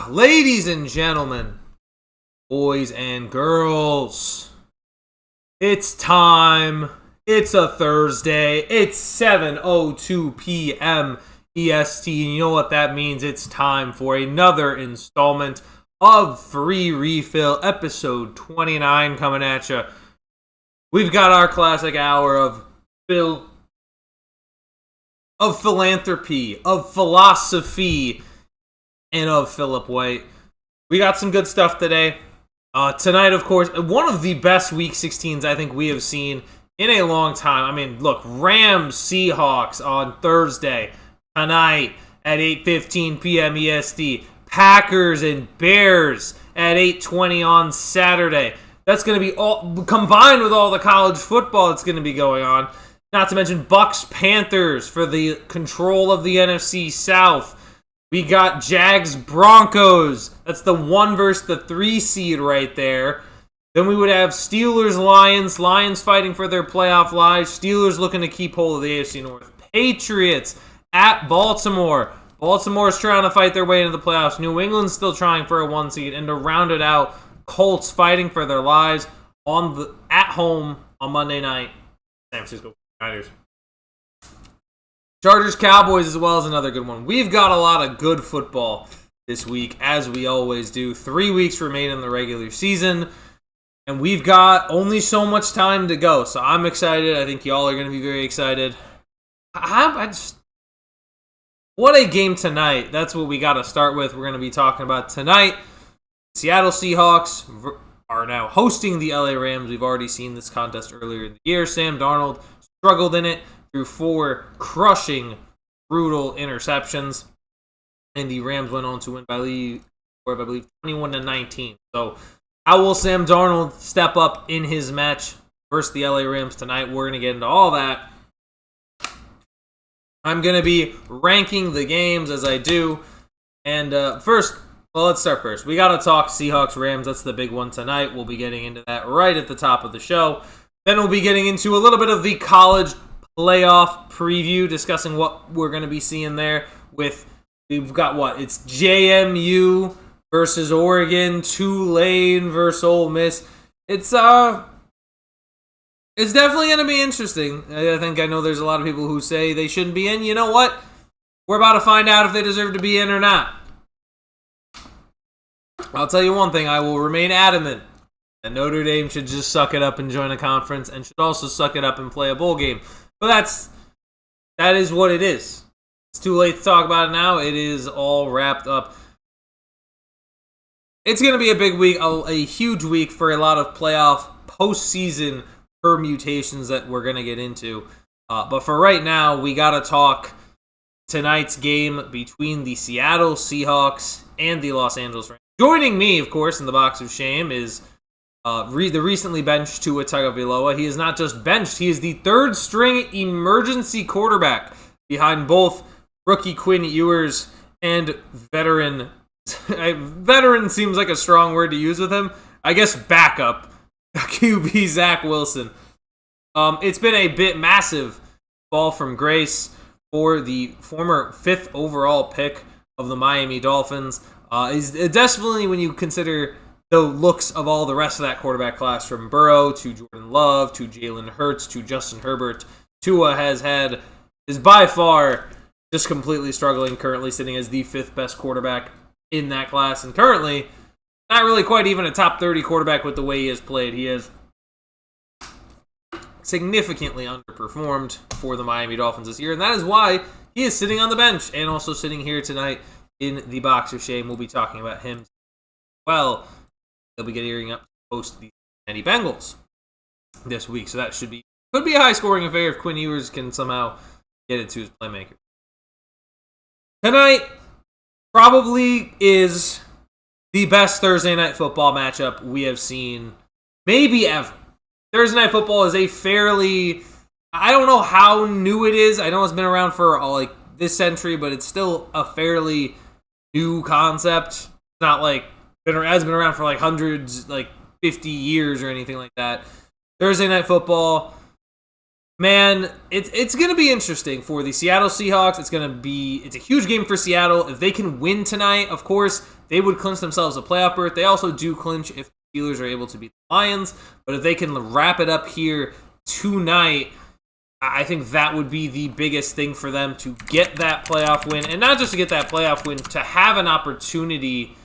Ladies and gentlemen, boys and girls, it's time. It's a Thursday. It's 7:02 p.m. EST, and you know what that means. It's time for another installment of Free Refill, episode 29 coming at you. We've got our classic hour of philanthropy, of philosophy, and of Philip White. We got some good stuff today. Tonight, of course, one of the best Week 16s I think we have seen in a long time. I mean, look, Rams, Seahawks on Thursday. Tonight at 8:15 p.m. EST. Packers and Bears at 8:20 on Saturday. That's going to be all combined with all the college football that's going to be going on. Not to mention Bucks, Panthers for the control of the NFC South. We got Jags, Broncos. That's the 1 versus the 3 seed right there. Then we would have Steelers, Lions. Lions fighting for their playoff lives. Steelers looking to keep hold of the AFC North. Patriots at Baltimore. Baltimore's trying to fight their way into the playoffs. New England's still trying for a 1 seed. And to round it out, Colts fighting for their lives at home on Monday night. San Francisco Niners. Chargers, Cowboys as well as another good one. We've got a lot of good football this week, as we always do. 3 weeks remain in the regular season, and we've got only so much time to go. So I'm excited. I think y'all are going to be very excited. What a game tonight. That's what we got to start with. We're going to be talking about tonight. Seattle Seahawks are now hosting the LA Rams. We've already seen this contest earlier in the year. Sam Darnold struggled in it through 4 crushing, brutal interceptions. And the Rams went on to win by, I believe 21-19. So how will Sam Darnold step up in his match versus the LA Rams tonight? We're going to get into all that. I'm going to be ranking the games as I do. And let's start first. We got to talk Seahawks-Rams. That's the big one tonight. We'll be getting into that right at the top of the show. Then we'll be getting into a little bit of the college playoff preview, discussing what we're going to be seeing there. We've got it's JMU versus Oregon, Tulane versus Ole Miss. It's definitely going to be interesting. I know there's a lot of people who say they shouldn't be in. You know what? We're about to find out if they deserve to be in or not. I'll tell you one thing. I will remain adamant that Notre Dame should just suck it up and join a conference, and should also suck it up and play a bowl game. But that is what it is. It's too late to talk about it now. It is all wrapped up. It's going to be a big week, a huge week for a lot of playoff postseason permutations that we're going to get into. But for right now, we got to talk tonight's game between the Seattle Seahawks and the Los Angeles Rams. Joining me, of course, in the box of shame is the recently benched Tua Tagovailoa. He is not just benched, he is the third-string emergency quarterback behind both rookie Quinn Ewers and veteran. Veteran seems like a strong word to use with him. I guess backup QB Zach Wilson. It's been a bit massive fall from grace for the former 5th overall pick of the Miami Dolphins. Is definitely, when you consider the looks of all the rest of that quarterback class, from Burrow to Jordan Love to Jalen Hurts to Justin Herbert, Tua is by far just completely struggling, currently sitting as the 5th best quarterback in that class, and currently not really quite even a top 30 quarterback with the way he has played. He has significantly underperformed for the Miami Dolphins this year, and that is why he is sitting on the bench and also sitting here tonight in the box of shame. We'll be talking about him. Well, they'll be gearing up to host the Cincinnati Bengals this week, so that could be a high-scoring affair if Quinn Ewers can somehow get it to his playmaker. Tonight probably is the best Thursday night football matchup we have seen maybe ever. Thursday night football is I don't know how new it is. I know it's been around for this century, but it's still a fairly new concept. It's not it has been around for hundreds, 50 years or anything like that. Thursday night football, man, it's going to be interesting for the Seattle Seahawks. It's a huge game for Seattle. If they can win tonight, of course, they would clinch themselves a playoff berth. They also do clinch if the Steelers are able to beat the Lions. But if they can wrap it up here tonight, I think that would be the biggest thing for them to get that playoff win. And not just to get that playoff win, to have an opportunity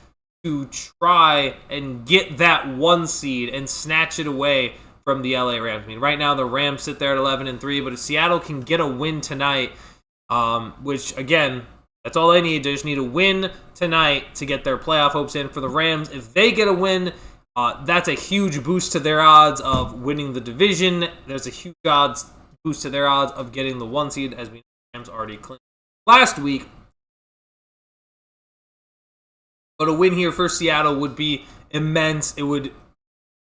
to try and get that 1 seed and snatch it away from the LA Rams. I mean, right now the Rams sit there at 11-3, but if Seattle can get a win tonight, which again, that's all they need. They just need a win tonight to get their playoff hopes in. For the Rams, if they get a win, that's a huge boost to their odds of winning the division. There's a huge boost to their odds of getting the 1 seed, as we know the Rams already clinched last week. But a win here for Seattle would be immense. It would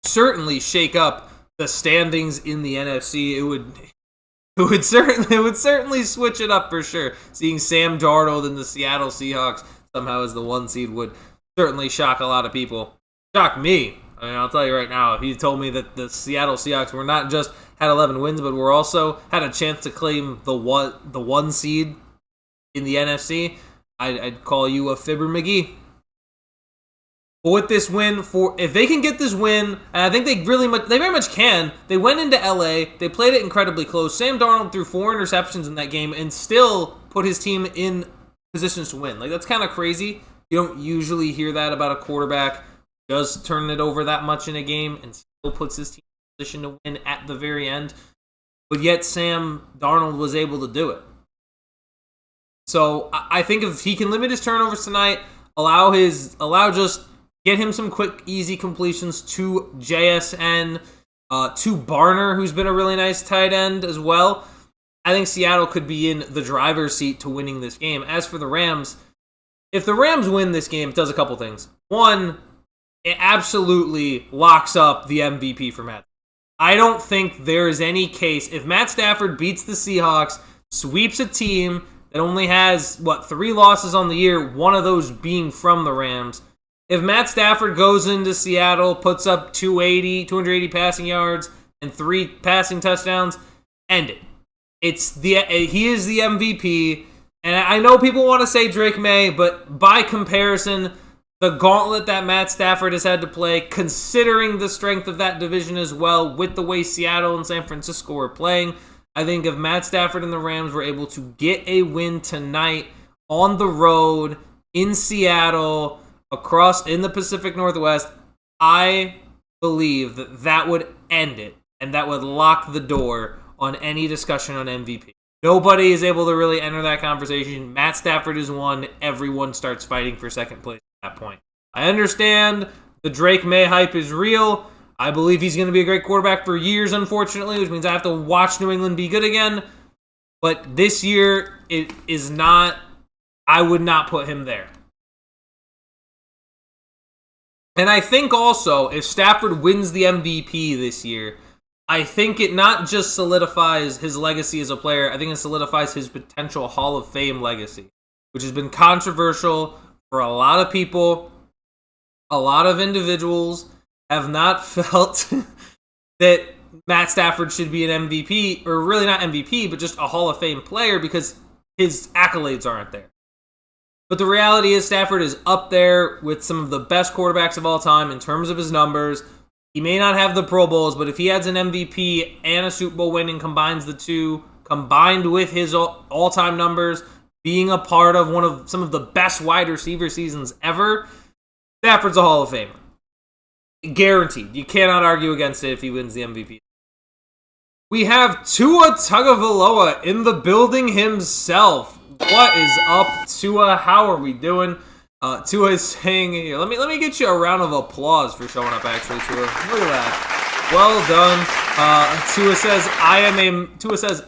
certainly shake up the standings in the NFC. It would certainly switch it up for sure. Seeing Sam Darnold and the Seattle Seahawks somehow as the 1 seed would certainly shock a lot of people. Shock me. I mean, I'll tell you right now, if you told me that the Seattle Seahawks were not just had 11 wins, but were also had a chance to claim the 1 seed in the NFC, I'd call you a Fibber McGee. But with this win, if they can get this win, and I think they very much can. They went into LA, they played it incredibly close. Sam Darnold threw 4 interceptions in that game and still put his team in positions to win. Like, that's kind of crazy. You don't usually hear that about a quarterback who does turn it over that much in a game and still puts his team in position to win at the very end. But yet Sam Darnold was able to do it. So I think if he can limit his turnovers tonight, get him some quick, easy completions to JSN, to Barner, who's been a really nice tight end as well, I think Seattle could be in the driver's seat to winning this game. As for the Rams, if the Rams win this game, it does a couple things. One, it absolutely locks up the MVP for Matt. I don't think there is any case, if Matt Stafford beats the Seahawks, sweeps a team that only has, 3 losses on the year, one of those being from the Rams. If Matt Stafford goes into Seattle, puts up 280 passing yards and 3 passing touchdowns, end it. He is the MVP, and I know people want to say Drake Maye, but by comparison, the gauntlet that Matt Stafford has had to play, considering the strength of that division as well, with the way Seattle and San Francisco are playing, I think if Matt Stafford and the Rams were able to get a win tonight on the road in Seattle, across in the Pacific Northwest, I believe that would end it, and that would lock the door on any discussion on MVP. Nobody is able to really enter that conversation. Matt Stafford is one. Everyone starts fighting for second place at that point. I understand the Drake Maye hype is real. I believe he's going to be a great quarterback for years, unfortunately, which means I have to watch New England be good again. But this year, it is not. I would not put him there. And I think also, if Stafford wins the MVP this year, I think it not just solidifies his legacy as a player, I think it solidifies his potential Hall of Fame legacy, which has been controversial for a lot of people. A lot of individuals have not felt that Matt Stafford should be an MVP, or really not MVP, but just a Hall of Fame player because his accolades aren't there. But the reality is Stafford is up there with some of the best quarterbacks of all time in terms of his numbers. He may not have the Pro Bowls, but if he has an MVP and a Super Bowl win and combines the two, combined with his all-time numbers, being a part of some of the best wide receiver seasons ever, Stafford's a Hall of Famer. Guaranteed. You cannot argue against it if he wins the MVP. We have Tua Tagovailoa in the building himself. What is up, Tua? How are we doing? Tua is saying here. Let me get you a round of applause for showing up. Actually, Tua, look at that. Well done. Tua says,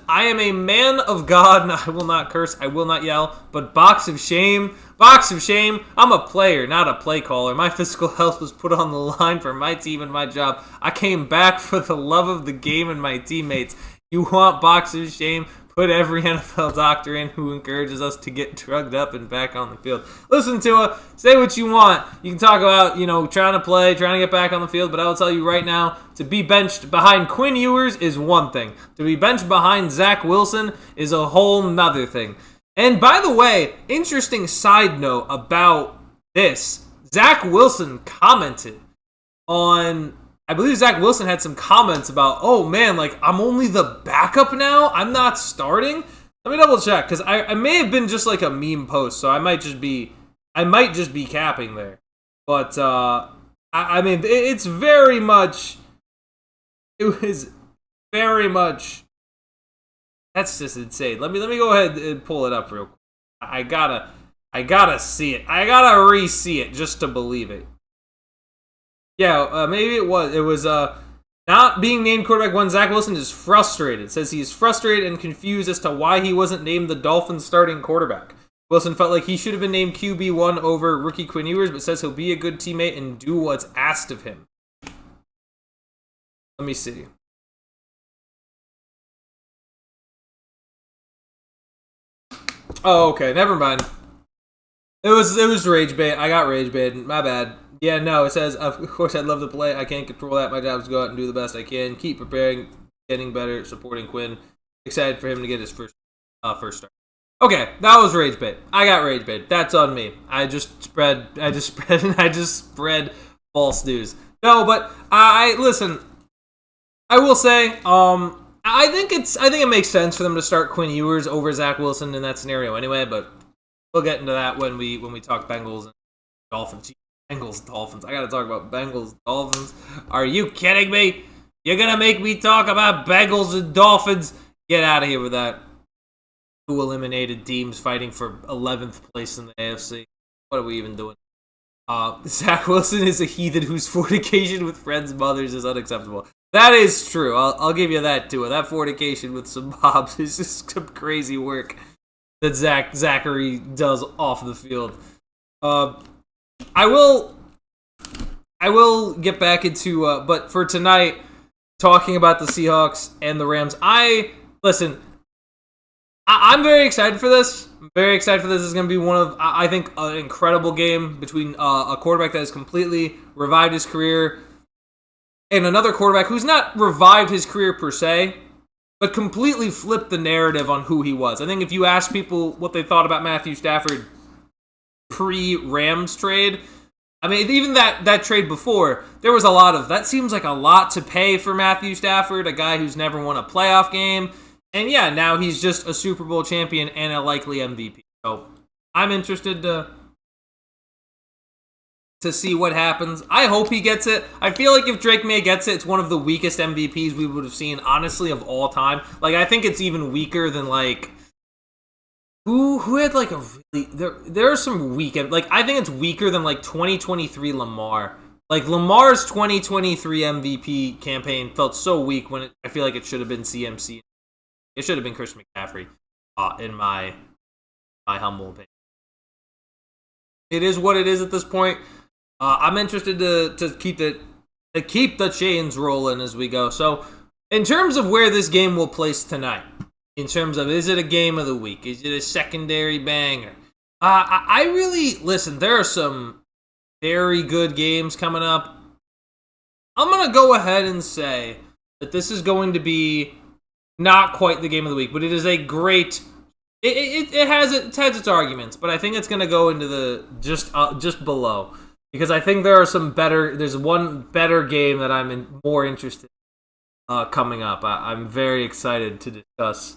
"I am a man of God, and I will not curse. I will not yell. But box of shame. I'm a player, not a play caller. My physical health was put on the line for my team and my job. I came back for the love of the game and my teammates. You want box of shame? Put every NFL doctor in who encourages us to get drugged up and back on the field." Listen, Tua, say what you want. You can talk about, trying to play, trying to get back on the field, but I will tell you right now, to be benched behind Quinn Ewers is one thing. To be benched behind Zach Wilson is a whole nother thing. And by the way, interesting side note about this. Zach Wilson commented on, I believe Zach Wilson had some comments about, oh man, like I'm only the backup now? I'm not starting? Let me double check, because I may have been just like a meme post, so I might just be capping there. But I mean, it was very much. That's just insane. Let me go ahead and pull it up real quick. I gotta see it. I gotta re-see it just to believe it. Yeah, maybe it was. It was not being named quarterback one. Zach Wilson is frustrated. Says he is frustrated and confused as to why he wasn't named the Dolphins starting quarterback. Wilson felt like he should have been named QB1 over rookie Quinn Ewers, but says he'll be a good teammate and do what's asked of him. Let me see. Oh, okay. Never mind. It was rage bait. I got rage bait. My bad. Yeah, no, it says, of course I'd love to play. I can't control that. My job is to go out and do the best I can. Keep preparing, getting better, supporting Quinn. Excited for him to get his first start. Okay, that was rage bait. I got rage bait. That's on me. I just spread false news. No, but listen. I will say, I think it makes sense for them to start Quinn Ewers over Zach Wilson in that scenario anyway, but we'll get into that when we talk Bengals and Dolphins. Bengals, Dolphins. I gotta talk about Bengals, Dolphins. Are you kidding me? You're gonna make me talk about Bengals and Dolphins? Get out of here with that. Two eliminated teams fighting for 11th place in the AFC. What are we even doing? Zach Wilson is a heathen whose fornication with friends' mothers is unacceptable. That is true. I'll give you that too. That fornication with some mobs is just some crazy work that Zachary does off the field. I will get back into but for tonight, talking about the Seahawks and the Rams. I'm very excited for this. I'm very excited for this. This is going to be one of, I think, an incredible game between a quarterback that has completely revived his career and another quarterback who's not revived his career per se, but completely flipped the narrative on who he was. I think if you ask people what they thought about Matthew Stafford pre-Rams trade, I mean, even that trade before, there was a lot of, that seems like a lot to pay for Matthew Stafford, a guy who's never won a playoff game. And yeah, now he's just a Super Bowl champion and a likely MVP. So I'm interested to see what happens. I hope he gets it. I feel like if Drake Maye gets it, it's one of the weakest MVPs we would have seen, honestly, of all time. Like, I think it's even weaker than, like, who had, like, a really... There are some weak... Like, I think it's weaker than, like, 2023 Lamar. Like, Lamar's 2023 MVP campaign felt so weak when I feel like it should have been CMC. It should have been Christian McCaffrey, in my humble opinion. It is what it is at this point. I'm interested to keep the chains rolling as we go. So, in terms of where this game will place tonight, in terms of is it a game of the week, is it a secondary banger? I really listen. There are some very good games coming up. I'm gonna go ahead and say that this is going to be not quite the game of the week, but it is a great. It has its arguments, but I think it's going to go into the just below because I think there are some better. There's one better game that I'm more interested coming up. I'm very excited to discuss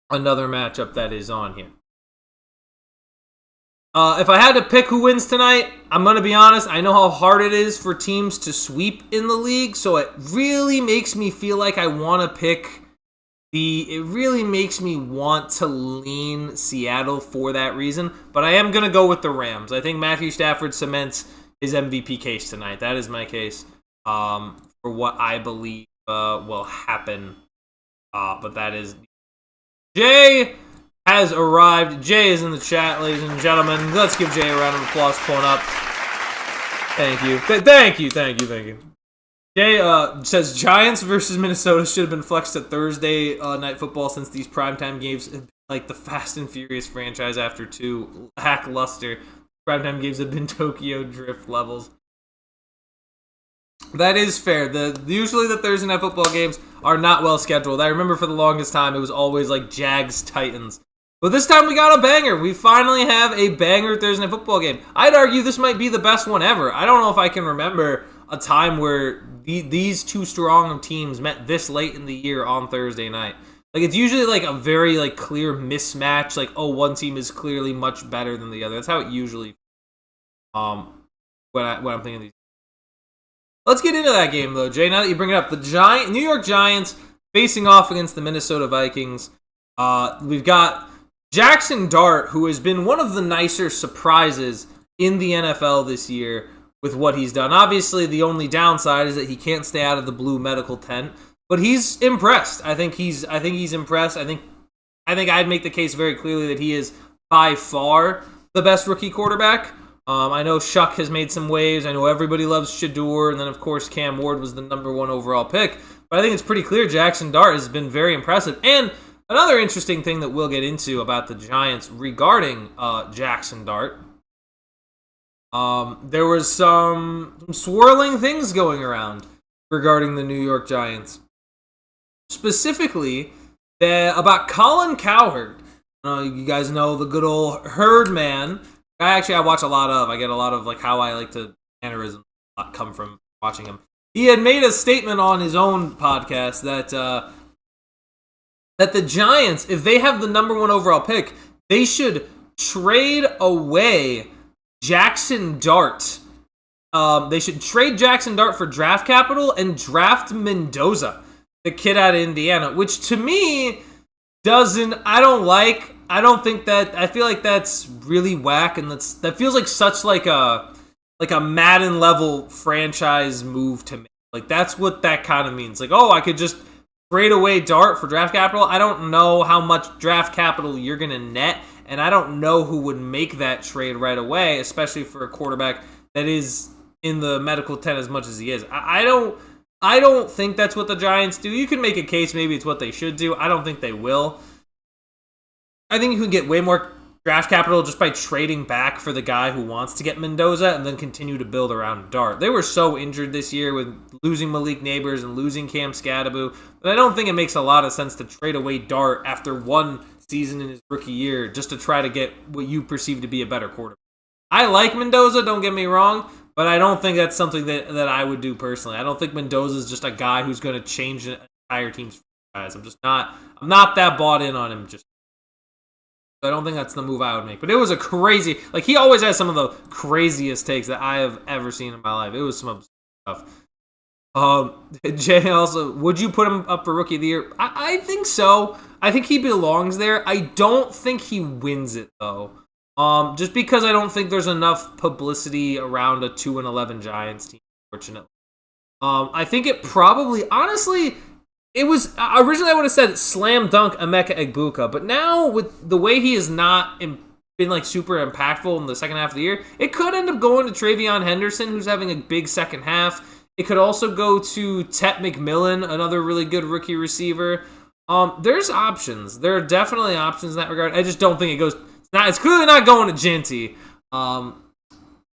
another matchup that is on here. If I had to pick who wins tonight, I'm going to be honest. I know how hard it is for teams to sweep in the league, so it really makes me feel like I want to pick it really makes me want to lean Seattle for that reason, but I am going to go with the Rams. I think Matthew Stafford cements his MVP case tonight. That is my case for what I believe will happen, but that is... Jay has arrived. Jay is in the chat, ladies and gentlemen. Let's give Jay a round of applause pulling up. Thank you. Thank you. Jay says Giants versus Minnesota should have been flexed to Thursday night football since these primetime games, like the Fast and Furious franchise after two lackluster primetime games have been Tokyo Drift levels. That is fair. Usually the Thursday night football games are not well scheduled. I remember for the longest time it was always like Jags Titans. But this time we got a banger. We finally have a banger Thursday Night Football game. I'd argue this might be the best one ever. I don't know if I can remember a time where these two strong teams met this late in the year on Thursday night. Like, it's usually like a very like clear mismatch. Like, oh, one team is clearly much better than the other. That's how it usually when I'm thinking of these. Let's get into that game though, Jay. Now that you bring it up, the New York Giants facing off against the Minnesota Vikings. We've got Jackson Dart, who has been one of the nicer surprises in the NFL this year with what he's done. Obviously, the only downside is that he can't stay out of the blue medical tent, but he's impressed. I think he's impressed. I think I'd make the case very clearly that he is by far the best rookie quarterback. I know Shuck has made some waves. I know everybody loves Shador, and then of course Cam Ward was the number 1 overall pick. But I think it's pretty clear Jackson Dart has been very impressive. And another interesting thing that we'll get into about the Giants regarding Jackson Dart, there was some swirling things going around regarding the New York Giants. Specifically, about Colin Cowherd. You guys know the good old Herd Man. I watch a lot of. I get a lot of like how I like to mannerisms come from watching him. He had made a statement on his own podcast that the Giants, if they have the number 1 overall pick, they should trade away Jackson Dart. They should trade Jackson Dart for draft capital and draft Mendoza, the kid out of Indiana, which to me I feel like that's really whack, and that feels like such like a Madden level franchise move to me. Like, that's what that kind of means. Like, oh, I could just trade away Dart for draft capital. I don't know how much draft capital you're gonna net, and I don't know who would make that trade right away, especially for a quarterback that is in the medical tent as much as he is. I don't think that's what the Giants do. You can make a case maybe it's what they should do. I don't think they will. I think you can get way more draft capital just by trading back for the guy who wants to get Mendoza and then continue to build around Dart. They were so injured this year with losing Malik Neighbors and losing Cam Scadaboo that I don't think it makes a lot of sense to trade away Dart after one season in his rookie year just to try to get what you perceive to be a better quarterback. I like Mendoza, don't get me wrong, but I don't think that's something that I would do personally. I don't think Mendoza is just a guy who's going to change an entire team's franchise. I'm not that bought in on him just. I don't think that's the move I would make. But it was a crazy, like, he always has some of the craziest takes that I have ever seen in my life. It was some absurd stuff. Jay also, would you put him up for Rookie of the Year? I think so. I think he belongs there. I don't think he wins it, though. Just because I don't think there's enough publicity around a 2-11 Giants team, unfortunately. I think it probably, honestly, it was, originally I would have said slam dunk Emeka Egbuka, but now with the way he has not been like super impactful in the second half of the year, it could end up going to Travion Henderson, who's having a big second half. It could also go to Tet McMillan, another really good rookie receiver. There's options. There are definitely options in that regard. I just don't think it goes, it's clearly not going to Genty. I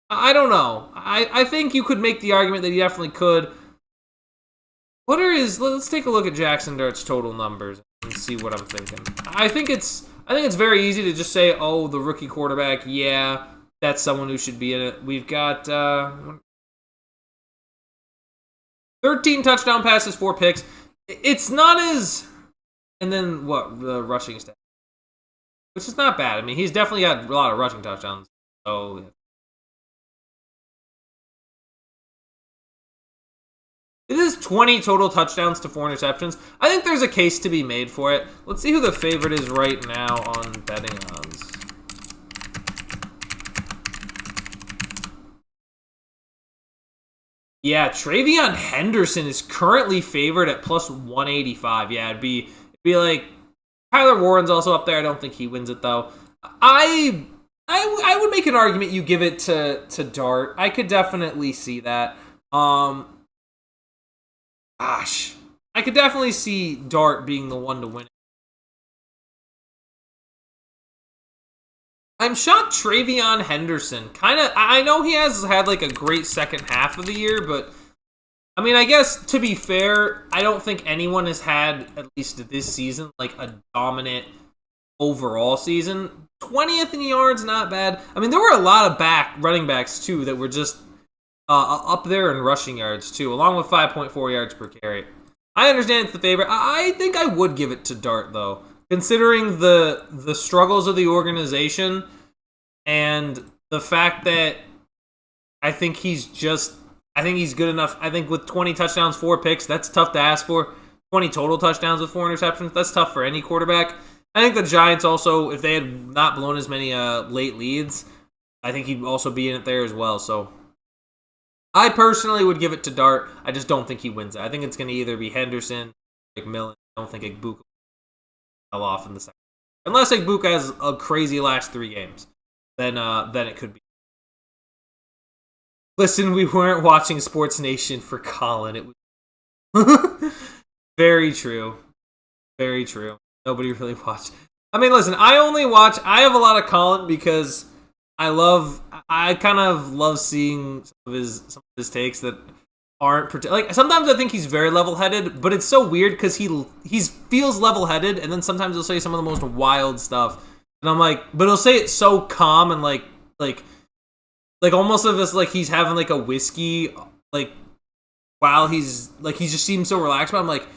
don't know. I think you could make the argument that he definitely could. Let's take a look at Jackson Dart's total numbers and see what I'm thinking. I think it's very easy to just say, oh, the rookie quarterback, yeah, that's someone who should be in it. We've got 13 touchdown passes, 4 picks. It's not as, and then what, the rushing stat, which is not bad. I mean, he's definitely got a lot of rushing touchdowns. So it is 20 total touchdowns to 4 interceptions. I think there's a case to be made for it. Let's see who the favorite is right now on betting odds. Yeah, Travion Henderson is currently favored at plus 185. Yeah, it'd be like Tyler Warren's also up there. I don't think he wins it though. I would make an argument you give it to Dart. I could definitely see that. Gosh, I could definitely see Dart being the one to win it. I'm shocked Travion Henderson. I know he has had like a great second half of the year, but I mean, I guess to be fair, I don't think anyone has had, at least this season, like a dominant overall season. 20th in yards, not bad. I mean, there were a lot of running backs too that were just up there in rushing yards too, along with 5.4 yards per carry. I understand it's the favorite. I think I would give it to Dart though, considering the struggles of the organization and the fact that I think he's good enough. I think with 20 touchdowns, 4 picks, that's tough to ask for. 20 total touchdowns with 4 interceptions, that's tough for any quarterback. I think the Giants also, if they had not blown as many late leads, I think he'd also be in it there as well. So I personally would give it to Dart. I just don't think he wins it. I think it's going to either be Henderson, McMillan. I don't think Igbuka fell off in the second. Unless Igbuka has a crazy last 3 games, then it could be. Listen, we weren't watching Sports Nation for Colin. It was very true. Very true. Nobody really watched. I mean, listen, I have a lot of Colin because I kind of love seeing some of his takes that aren't like. Sometimes I think he's very level-headed, but it's so weird because he feels level-headed, and then sometimes he'll say some of the most wild stuff, and I'm like, but he'll say it so calm and like almost of us like he's having like a whiskey like while he's like he just seems so relaxed. But I'm like,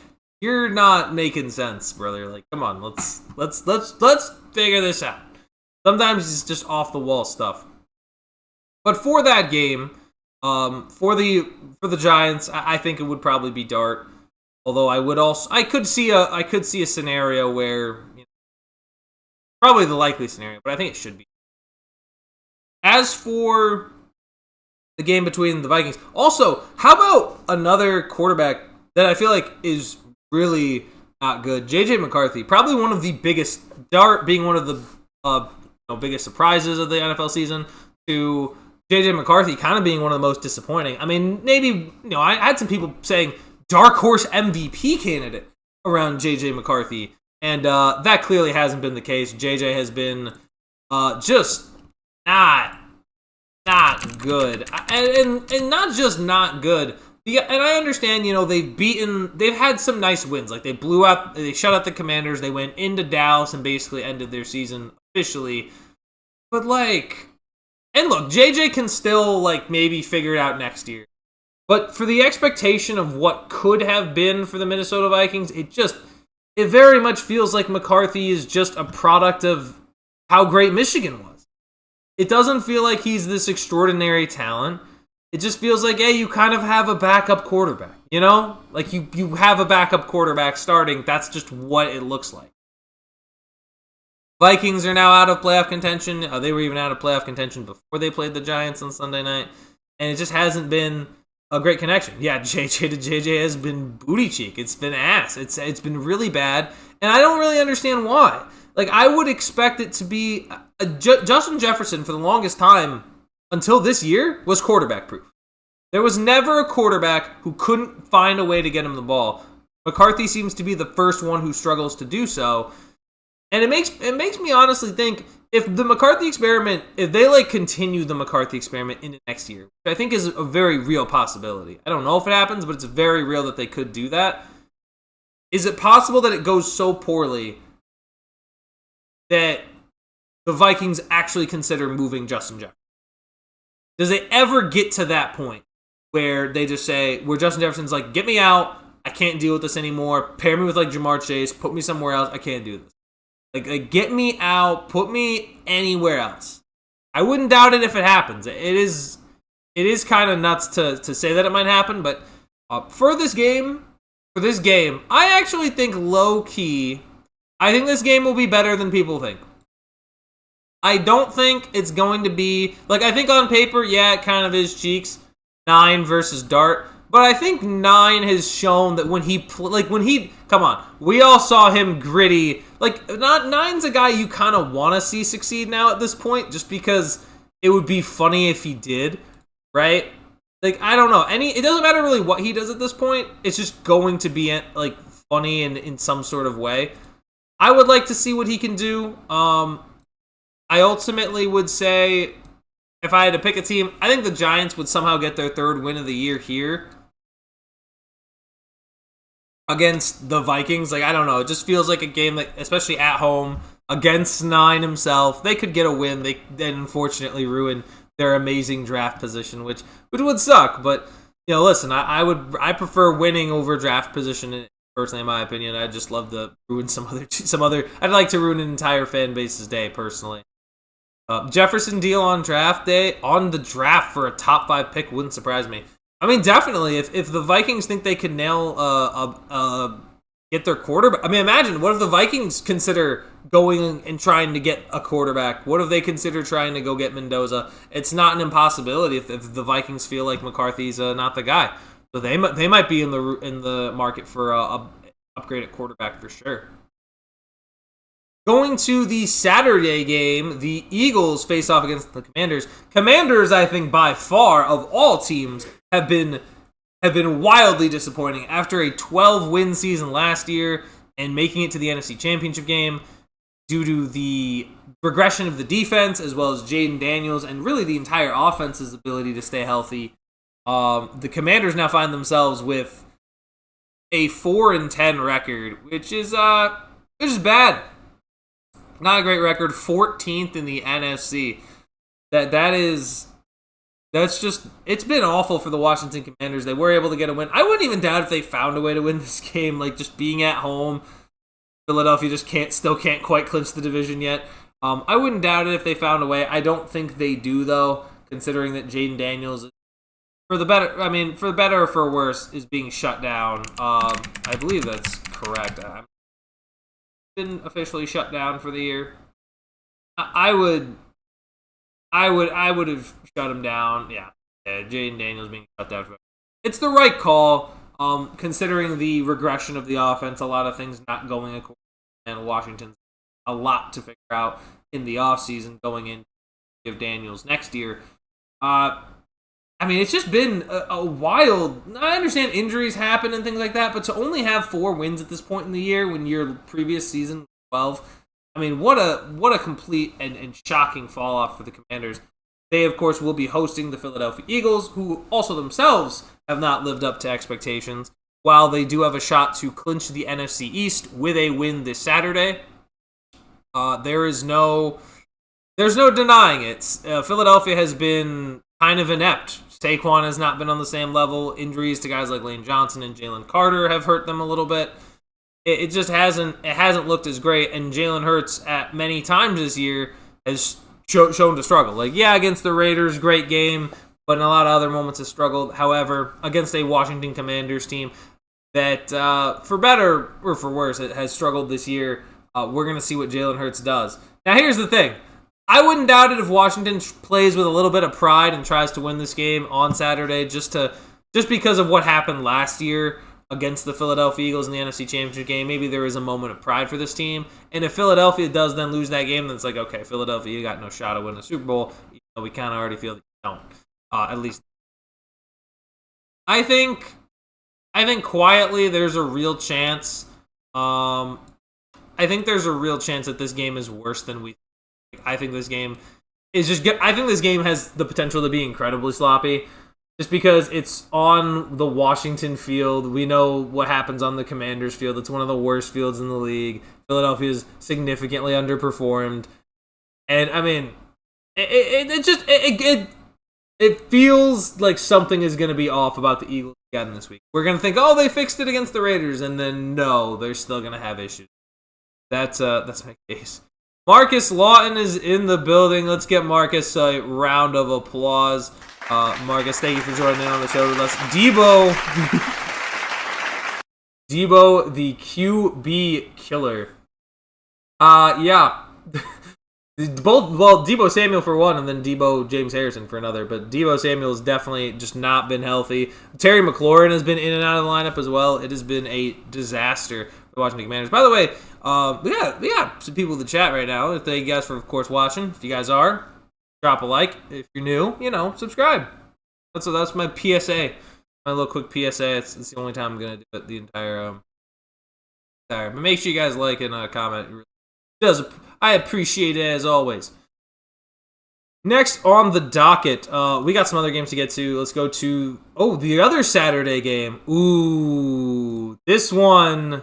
you're not making sense, brother. Like, come on, let's figure this out. Sometimes it's just off the wall stuff. But for that game, for the Giants, I think it would probably be Dart. Although I could see a scenario where, probably the likely scenario, but I think it should be. As for the game between the Vikings, also, how about another quarterback that I feel like is really not good? JJ McCarthy, probably one of the biggest, Dart being one of the biggest surprises of the NFL season, to JJ McCarthy kind of being one of the most disappointing. I mean, maybe, I had some people saying dark horse MVP candidate around JJ McCarthy, and that clearly hasn't been the case. JJ has been just not good, and not just not good. And I understand, they've had some nice wins. Like they shut out the Commanders. They went into Dallas and basically ended their season officially. But and look, JJ can still maybe figure it out next year. But for the expectation of what could have been for the Minnesota Vikings, it very much feels like McCarthy is just a product of how great Michigan was. It doesn't feel like he's this extraordinary talent. It just feels like, you kind of have a backup quarterback, Like you have a backup quarterback starting. That's just what it looks like. Vikings are now out of playoff contention. They were even out of playoff contention before they played the Giants on Sunday night. And it just hasn't been a great connection. Yeah, JJ to JJ has been booty cheek. It's been ass. It's been really bad. And I don't really understand why. I would expect it to be... Justin Jefferson, for the longest time, until this year, was quarterback proof. There was never a quarterback who couldn't find a way to get him the ball. McCarthy seems to be the first one who struggles to do so. And it makes me honestly think, if the McCarthy experiment, if they continue the McCarthy experiment into next year, which I think is a very real possibility. I don't know if it happens, but it's very real that they could do that. Is it possible that it goes so poorly that the Vikings actually consider moving Justin Jefferson? Does it ever get to that point where they just say, where Justin Jefferson's like, get me out, I can't deal with this anymore, pair me with Jamar Chase, put me somewhere else, I can't do this. Get me out, put me anywhere else. I wouldn't doubt it if it happens. It is kind of nuts to say that it might happen, but for this game, I actually think low-key, I think this game will be better than people think. I don't think it's going to be... I think on paper, it kind of is cheeks. 9 versus Dart. But I think 9 has shown that when he... Come on. We all saw him gritty. Nine's a guy you kind of want to see succeed now at this point, just because it would be funny if he did, right? I don't know. It doesn't matter really what he does at this point. It's just going to be, funny in some sort of way. I would like to see what he can do. I ultimately would say, if I had to pick a team, I think the Giants would somehow get their 3rd win of the year here against the Vikings. I don't know. It just feels like a game that, especially at home, against 9 himself. They could get a win. They then unfortunately ruin their amazing draft position, which would suck. But listen, I prefer winning over draft position. Personally, in my opinion, I'd just love to ruin some other. I'd like to ruin an entire fan base's day personally. Jefferson deal on draft day, on the draft for a top 5 pick wouldn't surprise me. I mean, definitely, if the Vikings think they can get their quarterback. I mean, imagine, what if the Vikings consider going and trying to get a quarterback? What if they consider trying to go get Mendoza? It's not an impossibility if the Vikings feel like McCarthy's not the guy. So they might be in the market for a upgrade at quarterback for sure. Going to the Saturday game, the Eagles face off against the Commanders. Commanders, I think, by far of all teams, have been wildly disappointing after a 12-win season last year and making it to the NFC Championship game due to the regression of the defense as well as Jaden Daniels and really the entire offense's ability to stay healthy. The Commanders now find themselves with a 4-10 record, which is bad. Not a great record. 14th in the NFC. That's just, it's been awful for the Washington Commanders. They were able to get a win. I wouldn't even doubt if they found a way to win this game, like just being at home. Philadelphia still can't quite clinch the division yet. I wouldn't doubt it if they found a way. I don't think they do though, considering that Jaden Daniels, for the better or for worse, is being shut down. I believe that's correct. Been officially shut down for the year. I would have shut him down. Yeah, Jaden Daniels being shut down. It's the right call, considering the regression of the offense. A lot of things not going according, and Washington's a lot to figure out in the offseason going in to give Daniels next year. I mean, it's just been a wild. I understand injuries happen and things like that, but to only have 4 wins at this point in the year when your previous season was 12, I mean, what a complete and shocking fall off for the Commanders. They, of course, will be hosting the Philadelphia Eagles, who also themselves have not lived up to expectations, while they do have a shot to clinch the NFC East with a win this Saturday. There's no denying it. Philadelphia has been kind of inept. Saquon has not been on the same level. Injuries to guys like Lane Johnson and Jalen Carter have hurt them a little bit. It just hasn't looked as great, and Jalen Hurts at many times this year has shown to struggle. Like, yeah, against the Raiders, great game, but in a lot of other moments has struggled. However, against a Washington Commanders team that, for better or for worse, it has struggled this year, we're going to see what Jalen Hurts does. Now, here's the thing. I wouldn't doubt it if Washington plays with a little bit of pride and tries to win this game on Saturday just because of what happened last year against the Philadelphia Eagles in the NFC Championship game. Maybe there is a moment of pride for this team. And if Philadelphia does then lose that game, then it's like, okay, Philadelphia, you got no shot of winning the Super Bowl. We kind of already feel that you don't. At least I think quietly there's a real chance. I think there's a real chance that this game is worse than we think. I think this game has the potential to be incredibly sloppy, just because it's on the Washington field. We know what happens on the Commanders field. It's one of the worst fields in the league. Philadelphia's significantly underperformed, and I mean, it feels like something is going to be off about the Eagles again this week. We're going to think, oh, they fixed it against the Raiders, and then no, they're still going to have issues. That's my case. Marcus Lawton is in the building. Let's get Marcus a round of applause. Marcus, thank you for joining in on the show with us. Debo, the QB killer. Yeah. Debo Samuel for one, and then Debo James Harrison for another. But Debo Samuel's definitely just not been healthy. Terry McLaurin has been in and out of the lineup as well. It has been a disaster for the Washington Commanders. By the way, we got some people in the chat right now. Thank you guys for, of course, watching. If you guys are, drop a like. If you're new, subscribe. That's my PSA. My little quick PSA. It's the only time I'm gonna do it the entire. But make sure you guys like and comment. I appreciate it as always. Next on the docket, we got some other games to get to. Let's go to the other Saturday game. Ooh, this one,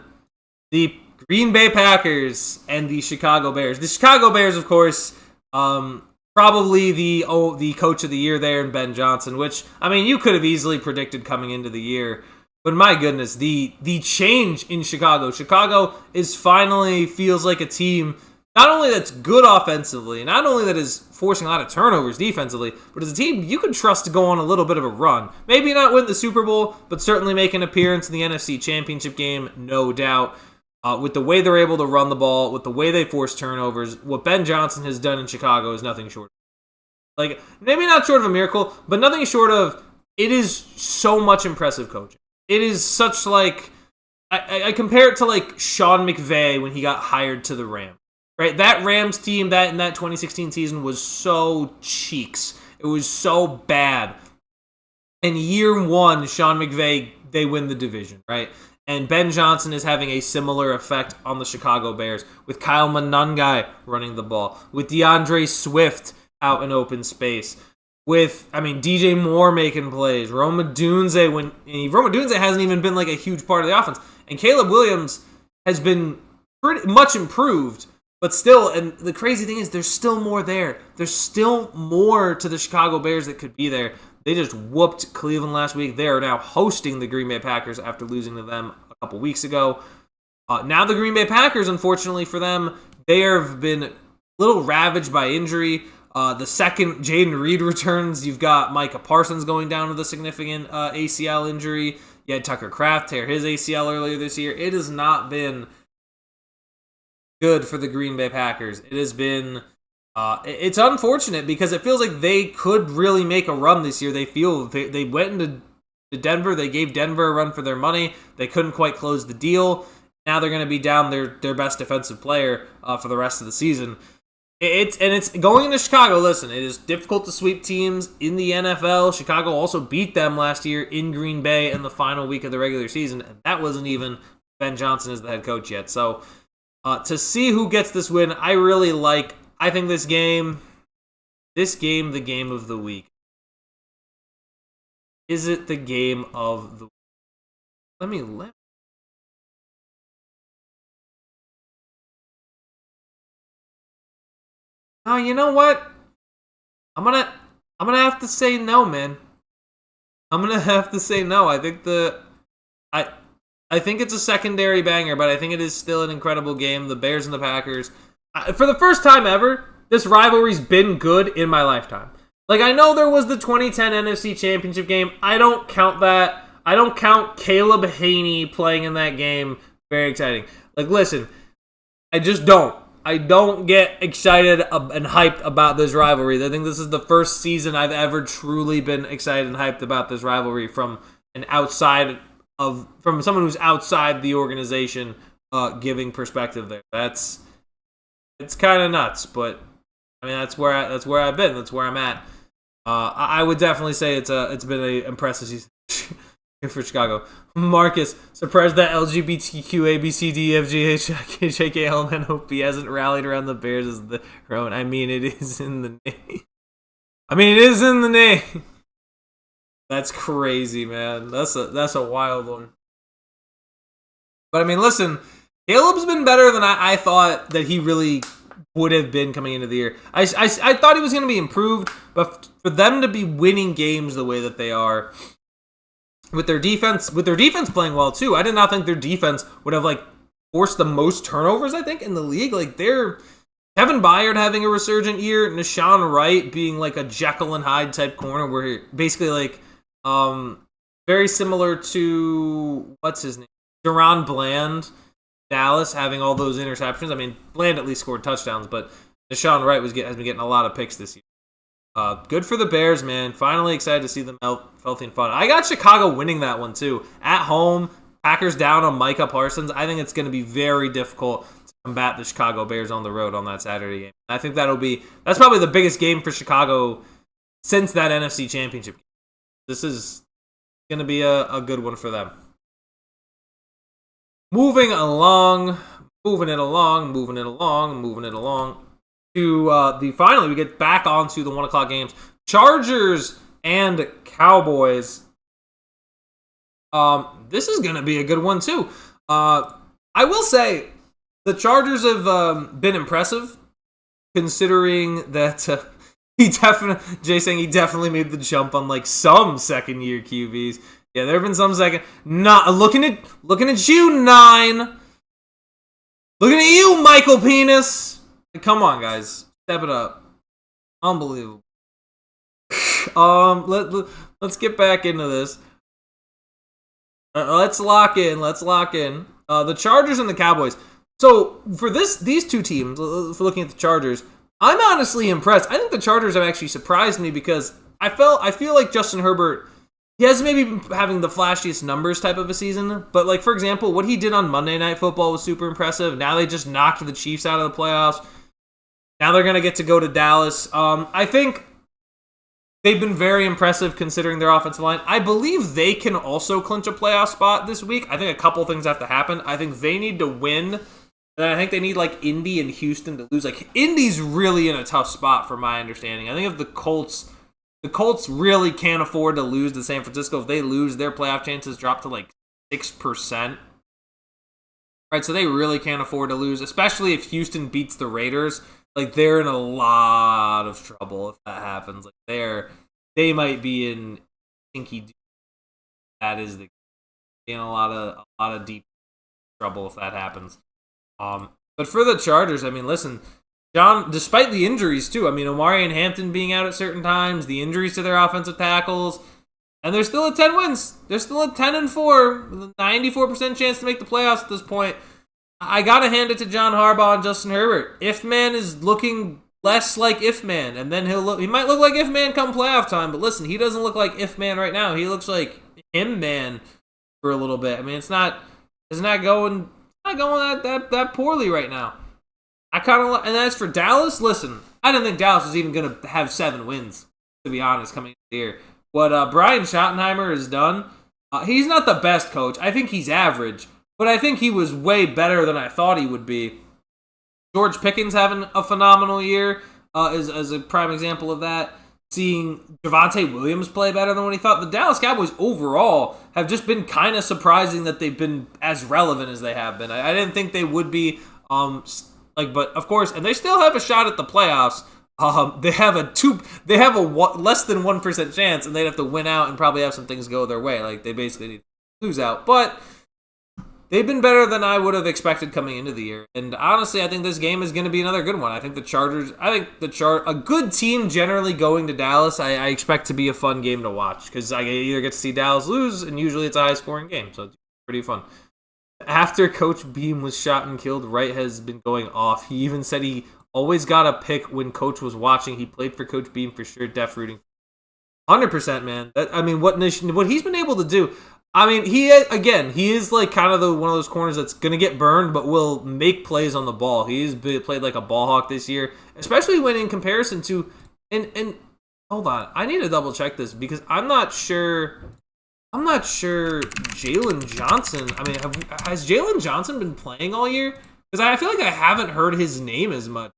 the Green Bay Packers and the Chicago Bears. The Chicago Bears, of course, probably the coach of the year there in Ben Johnson, which, I mean, you could have easily predicted coming into the year. But my goodness, the change in Chicago. Chicago is finally feels like a team not only that's good offensively, not only that is forcing a lot of turnovers defensively, but as a team you can trust to go on a little bit of a run. Maybe not win the Super Bowl, but certainly make an appearance in the NFC Championship game, no doubt. With the way they're able to run the ball, with the way they force turnovers, what Ben Johnson has done in Chicago is nothing short. Like, maybe not short of a miracle, but nothing short of, it is so much impressive coaching. It is such like, I compare it to like Sean McVay when he got hired to the Rams. Right? That Rams team that in that 2016 season was so cheeks. It was so bad. In year one, Sean McVay, they win the division, right? And Ben Johnson is having a similar effect on the Chicago Bears with Kyle Monangai running the ball, with DeAndre Swift out in open space, with, I mean, DJ Moore making plays, Rome Odunze hasn't even been like a huge part of the offense, and Caleb Williams has been pretty much improved, but still, and the crazy thing is there's still more there. There's still more to the Chicago Bears that could be there. They just whooped Cleveland last week. They are now hosting the Green Bay Packers after losing to them a couple weeks ago. Now the Green Bay Packers, unfortunately for them, they have been a little ravaged by injury. The second Jaden Reed returns, you've got Micah Parsons going down with a significant ACL injury. You had Tucker Kraft tear his ACL earlier this year. It has not been good for the Green Bay Packers. It has been... it's unfortunate because it feels like they could really make a run this year. They feel they went into Denver. They gave Denver a run for their money. They couldn't quite close the deal. Now they're going to be down their best defensive player for the rest of the season. It's going into Chicago. Listen, it is difficult to sweep teams in the NFL. Chicago also beat them last year in Green Bay in the final week of the regular season, and that wasn't even Ben Johnson as the head coach yet. So to see who gets this win, I really like. I think this game, the game of the week. Is it the game of the week? Let me. Oh, you know what? I'm gonna have to say no, man. I'm gonna have to say no. I think I think it's a secondary banger, but I think it is still an incredible game. The Bears and the Packers. For the first time ever, this rivalry's been good in my lifetime. Like, I know there was the 2010 NFC Championship game. I don't count that. I don't count Caleb Haney playing in that game. Very exciting. Like, listen, I just don't. I don't get excited and hyped about this rivalry. I think this is the first season I've ever truly been excited and hyped about this rivalry from someone who's outside the organization, giving perspective there. It's kind of nuts, but I mean that's where I've been. That's where I'm at. I would definitely say it's been an impressive season for Chicago. Marcus, surprised that LGBTQ ABCDFGH JKLMNOP hasn't rallied around the Bears as the own. I mean, it is in the name. That's crazy, man. That's a wild one. But I mean, listen, Caleb's been better than I thought that he really would have been coming into the year. I thought he was going to be improved, but for them to be winning games the way that they are, with their defense playing well too, I did not think their defense would have like forced the most turnovers, I think, in the league. Like, they're Kevin Byard having a resurgent year, Nashawn Wright being like a Jekyll and Hyde type corner, where basically like very similar to what's his name, Deron Bland. Dallas having all those interceptions. I mean, Bland at least scored touchdowns, but Nashawn Wright has been getting a lot of picks this year. Good for the Bears, man. Finally excited to see them healthy and fun. I got Chicago winning that one, too. At home, Packers down on Micah Parsons. I think it's going to be very difficult to combat the Chicago Bears on the road on that Saturday game. I think that's probably the biggest game for Chicago since that NFC Championship game. This is going to be a good one for them. Moving it along to finally we get back onto the 1 o'clock games. Chargers and Cowboys. This is gonna be a good one too. I will say the Chargers have been impressive, considering that Jay saying he definitely made the jump on like some second year QBs. Yeah, there have been some second. Not looking at you, 9. Looking at you, Michael Penis. Come on, guys, step it up. Unbelievable. Let's get back into this. Let's lock in. The Chargers and the Cowboys. So for these two teams, for looking at the Chargers, I'm honestly impressed. I think the Chargers have actually surprised me because I feel like Justin Herbert, he hasn't maybe been having the flashiest numbers type of a season, but like for example, what he did on Monday Night Football was super impressive. Now they just knocked the Chiefs out of the playoffs. Now they're gonna get to go to Dallas. I think they've been very impressive considering their offensive line. I believe they can also clinch a playoff spot this week. I think a couple things have to happen. I think they need to win. And I think they need like Indy and Houston to lose. Like Indy's really in a tough spot from my understanding. I think if the Colts really can't afford to lose to San Francisco. If they lose, their playoff chances drop to like 6%. Right, so they really can't afford to lose, especially if Houston beats the Raiders. Like they're in a lot of trouble if that happens. Like they might be in stinky. That is in a lot of deep trouble if that happens. But for the Chargers, I mean, listen, John, despite the injuries too, I mean, Omari and Hampton being out at certain times, the injuries to their offensive tackles, and they're still at 10 wins. They're still at 10-4, with a 94% chance to make the playoffs at this point. I gotta hand it to John Harbaugh and Justin Herbert. If Man is looking less like If Man, and then he might look like If Man come playoff time. But listen, he doesn't look like If Man right now. He looks like Him Man for a little bit. I mean, it's not going that poorly right now. I kind of, and as for Dallas, listen, I didn't think Dallas was even going to have 7 wins, to be honest, coming into the year. What Brian Schottenheimer has done, he's not the best coach. I think he's average, but I think he was way better than I thought he would be. George Pickens having a phenomenal year is a prime example of that. Seeing Javonte Williams play better than what he thought. The Dallas Cowboys overall have just been kind of surprising that they've been as relevant as they have been. I didn't think they would be. But of course, and they still have a shot at the playoffs. They have a less than 1% chance, and they'd have to win out and probably have some things go their way. Like they basically need to lose out, but they've been better than I would have expected coming into the year. And honestly, I think this game is going to be another good one. I think a good team generally going to Dallas, I expect to be a fun game to watch because I either get to see Dallas lose, and usually it's a high-scoring game, so it's pretty fun. After Coach Beam was shot and killed, Wright has been going off. He even said he always got a pick when Coach was watching. He played for Coach Beam for sure, def rooting. 100%, man. What he's been able to do. I mean, he is like kind of one of those corners that's going to get burned, but will make plays on the ball. He's played like a ball hawk this year, especially when in comparison to and hold on, I need to double check this because I'm not sure Jalen Johnson. I mean, has Jalen Johnson been playing all year? Because I feel like I haven't heard his name as much.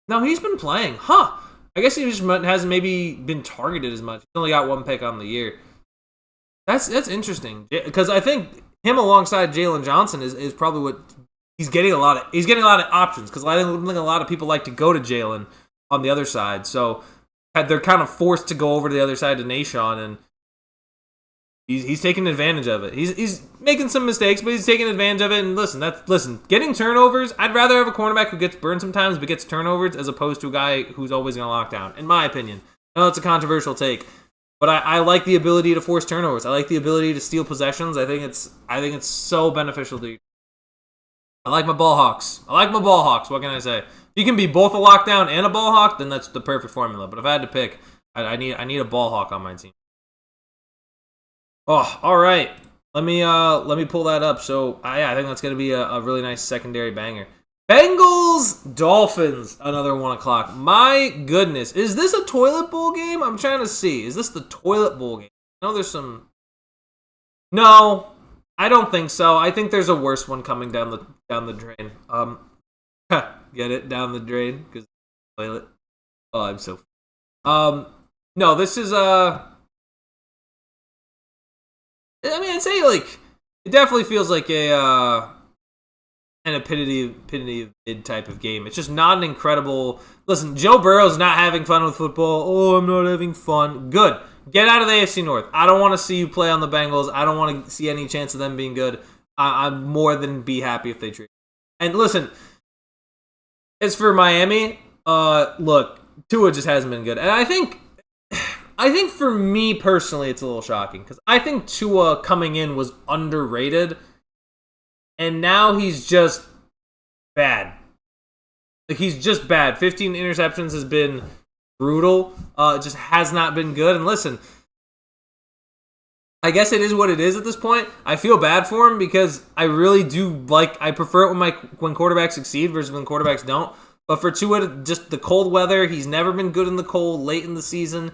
No, he's been playing, huh? I guess he just hasn't maybe been targeted as much. He's only got 1 pick on the year. That's interesting because I think him alongside Jalen Johnson is probably what he's getting a lot of options because I don't think a lot of people like to go to Jalen on the other side. So they're kind of forced to go over to the other side to Nahshon, and he's taking advantage of it. He's making some mistakes, but he's taking advantage of it. And listen, getting turnovers. I'd rather have a cornerback who gets burned sometimes but gets turnovers as opposed to a guy who's always going to lock down. In my opinion, I know it's a controversial take, but I like the ability to force turnovers. I like the ability to steal possessions. I think it's so beneficial to you. I like my ball hawks. What can I say? If you can be both a lockdown and a ball hawk, then that's the perfect formula. But if I had to pick, I need a ball hawk on my team. Oh, all right. Let me pull that up. So I think that's gonna be a really nice secondary banger. Bengals Dolphins, another 1:00. My goodness, is this a toilet bowl game? I'm trying to see. Is this the toilet bowl game? I know there's some. No, I don't think so. I think there's a worse one coming down the drain. Get it down the drain because toilet. Oh, I'm so. No, this is I'd say like it definitely feels like an epitome of mid type of game. It's just not an incredible. Listen, Joe Burrow's not having fun with football. Oh, I'm not having fun. Good. Get out of the AFC North. I don't want to see you play on the Bengals. I don't want to see any chance of them being good. I'm more than be happy if they trade. And listen, as for Miami, look, Tua just hasn't been good, and I think for me personally, it's a little shocking because I think Tua coming in was underrated, and now he's just bad. Like, he's just bad. 15 interceptions has been brutal. It just has not been good. And listen, I guess it is what it is at this point. I feel bad for him because I really do I prefer it when quarterbacks succeed versus when quarterbacks don't. But for Tua, just the cold weather, he's never been good in the cold late in the season.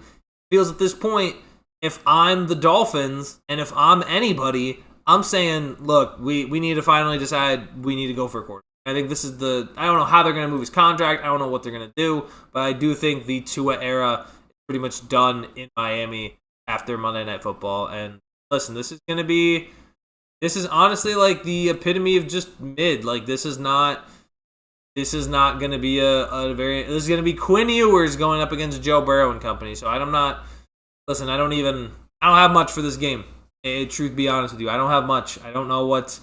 Feels at this point, if I'm the Dolphins and if I'm anybody, I'm saying, look, we need to finally decide we need to go for a quarterback. I think this is I don't know how they're going to move his contract. I don't know what they're going to do. But I do think the Tua era is pretty much done in Miami after Monday Night Football. And listen, this is honestly like the epitome of just mid. Like, this is not going to be this is going to be Quinn Ewers going up against Joe Burrow and company. So I don't have much for this game. Truth be honest with you, I don't have much. I don't know what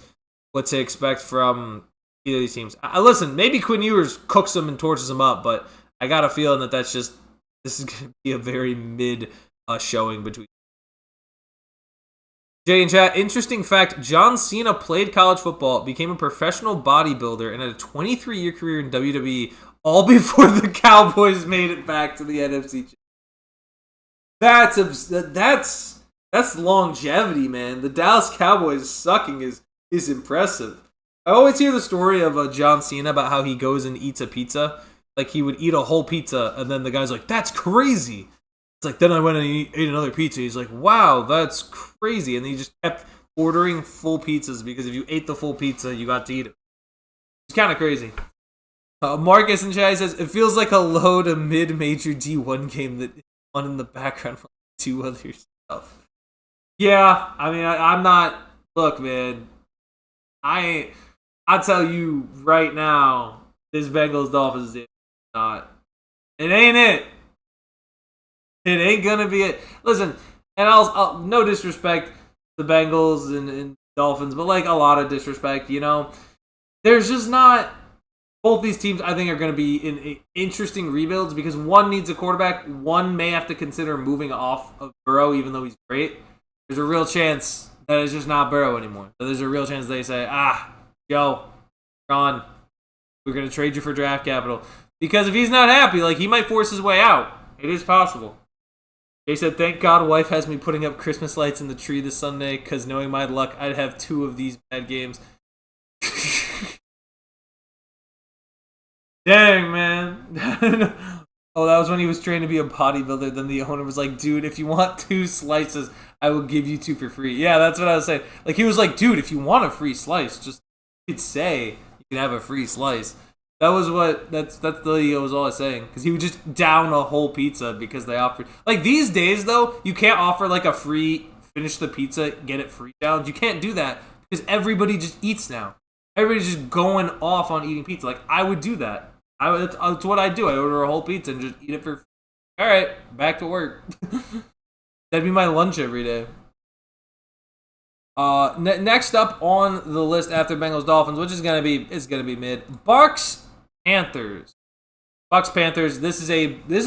to expect from either of these teams. Listen, maybe Quinn Ewers cooks them and torches them up, but I got a feeling that this is going to be a very mid showing between. Jay in chat, interesting fact, John Cena played college football, became a professional bodybuilder, and had a 23-year career in WWE, all before the Cowboys made it back to the NFC. That's longevity, man. The Dallas Cowboys sucking is impressive. I always hear the story of John Cena about how he goes and eats a pizza. Like, he would eat a whole pizza, and then the guy's like, that's crazy. It's like, then I went and ate another pizza. He's like, wow, that's crazy. And he just kept ordering full pizzas because if you ate the full pizza, you got to eat it. It's kind of crazy. Marcus in chat says, it feels like a low to mid-major D1 game that on in the background with two other stuff. Yeah, I mean, I'm not... Look, man, I'll tell you right now, this Bengals-Dolphins is not. It ain't it. It ain't gonna be it. Listen, and I'll no disrespect the Bengals and Dolphins, but like a lot of disrespect, you know. There's just not. Both these teams, I think, are going to be in interesting rebuilds because one needs a quarterback. One may have to consider moving off of Burrow, even though he's great. There's a real chance that it's just not Burrow anymore. So there's a real chance they say, Joe, gone. We're going to trade you for draft capital. Because if he's not happy, like, he might force his way out. It is possible. Jay said, thank God wife has me putting up Christmas lights in the tree this Sunday because knowing my luck, I'd have 2 of these bad games. Dang, man. Oh, that was when he was trained to be a bodybuilder. Then the owner was like, dude, if you want 2 slices, I will give you 2 for free. Yeah, that's what I was saying. Like, he was like, dude, if you want a free slice, just you could say you can have a free slice. That was that's was all I was saying. Because he would just down a whole pizza because they offered. Like, these days, though, you can't offer, like, a free finish the pizza, get it free challenge. You can't do that because everybody just eats now. Everybody's just going off on eating pizza. Like, I would do that. That's what I do. I order a whole pizza and just eat it for free. All right, back to work. That'd be my lunch every day. Next up on the list after Bengals Dolphins, which is gonna be mid. Bucks Panthers. This is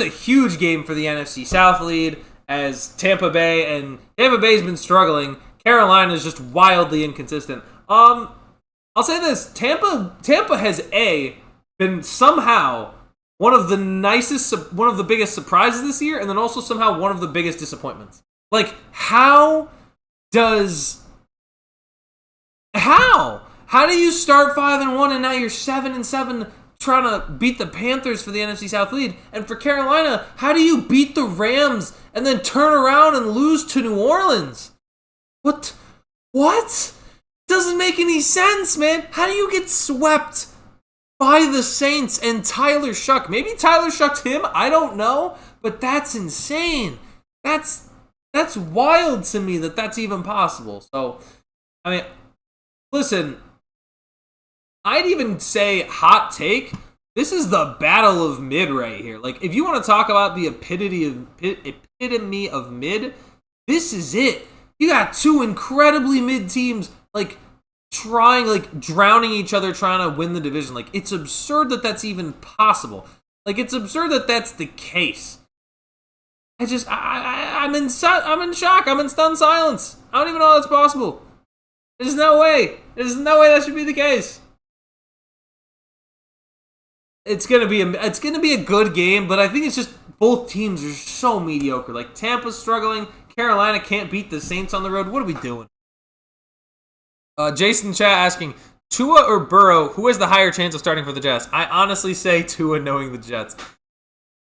a huge game for the NFC South lead as Tampa Bay's been struggling. Carolina's just wildly inconsistent. I'll say this: Tampa has been somehow one of the biggest surprises this year, and then also somehow one of the biggest disappointments. Like, how do you start 5-1 and now you're 7-7 trying to beat the Panthers for the NFC South lead? And for Carolina, how do you beat the Rams and then turn around and lose to New Orleans? What? Doesn't make any sense, man. How do you get swept by the Saints and Tyler Shuck? Maybe Tyler Shucked him. I don't know. But that's insane. That's wild to me that that's even possible. So, I mean, listen, I'd even say hot take. This is the battle of mid right here. Like, if you want to talk about the epitome of mid, this is it. You got two incredibly mid teams, like, drowning each other trying to win the division. Like, it's absurd that that's even possible. Like, it's absurd that that's the case. I'm in shock. I'm in stunned silence. I don't even know how that's possible. There's no way. There's no way that should be the case. It's gonna be a good game, but I think it's just both teams are so mediocre. Like, Tampa's struggling. Carolina can't beat the Saints on the road. What are we doing? Jason Chat asking, Tua or Burrow, who has the higher chance of starting for the Jets? I honestly say Tua, knowing the Jets.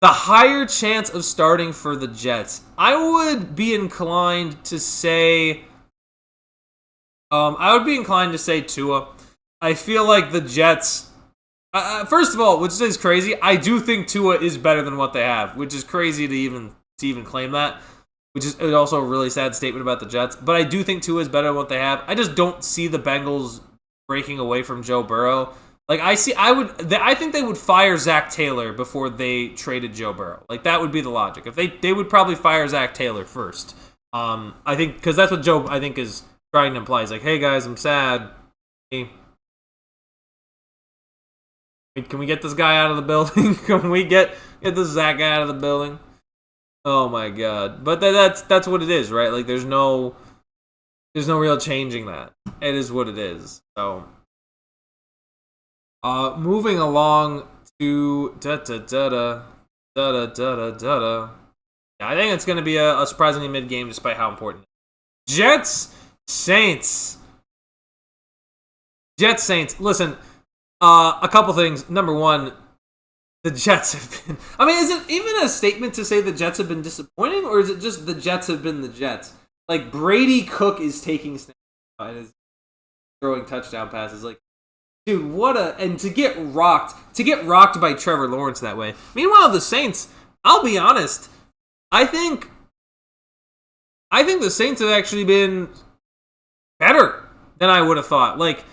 The higher chance of starting for the Jets. I would be inclined to say Tua. I feel like the Jets... first of all, which is crazy, I do think Tua is better than what they have, which is crazy to even claim that, which is also a really sad statement about the Jets. But I do think Tua is better than what they have. I just don't see the Bengals breaking away from Joe Burrow. Like, I think they would fire Zach Taylor before they traded Joe Burrow. Like, that would be the logic. If they would probably fire Zach Taylor first. I think, because that's what Joe, I think, is trying to imply. He's like, hey guys, I'm sad. Hey, can we get this guy out of the building? Can we get this Zach guy out of the building? Oh my god. But that's what it is, right? Like, there's no real changing that. It is what it is. So, moving along to Yeah, I think it's going to be a surprisingly mid game, despite how important. Jets Saints. Listen, a couple things. Number one, the Jets have been... I mean, is it even a statement to say the Jets have been disappointing, or is it just the Jets have been the Jets? Like, Brady Cook is taking snaps and is throwing touchdown passes. Like, dude, and to get rocked by Trevor Lawrence that way. Meanwhile, the Saints, I'll be honest, I think the Saints have actually been better than I would have thought. Like,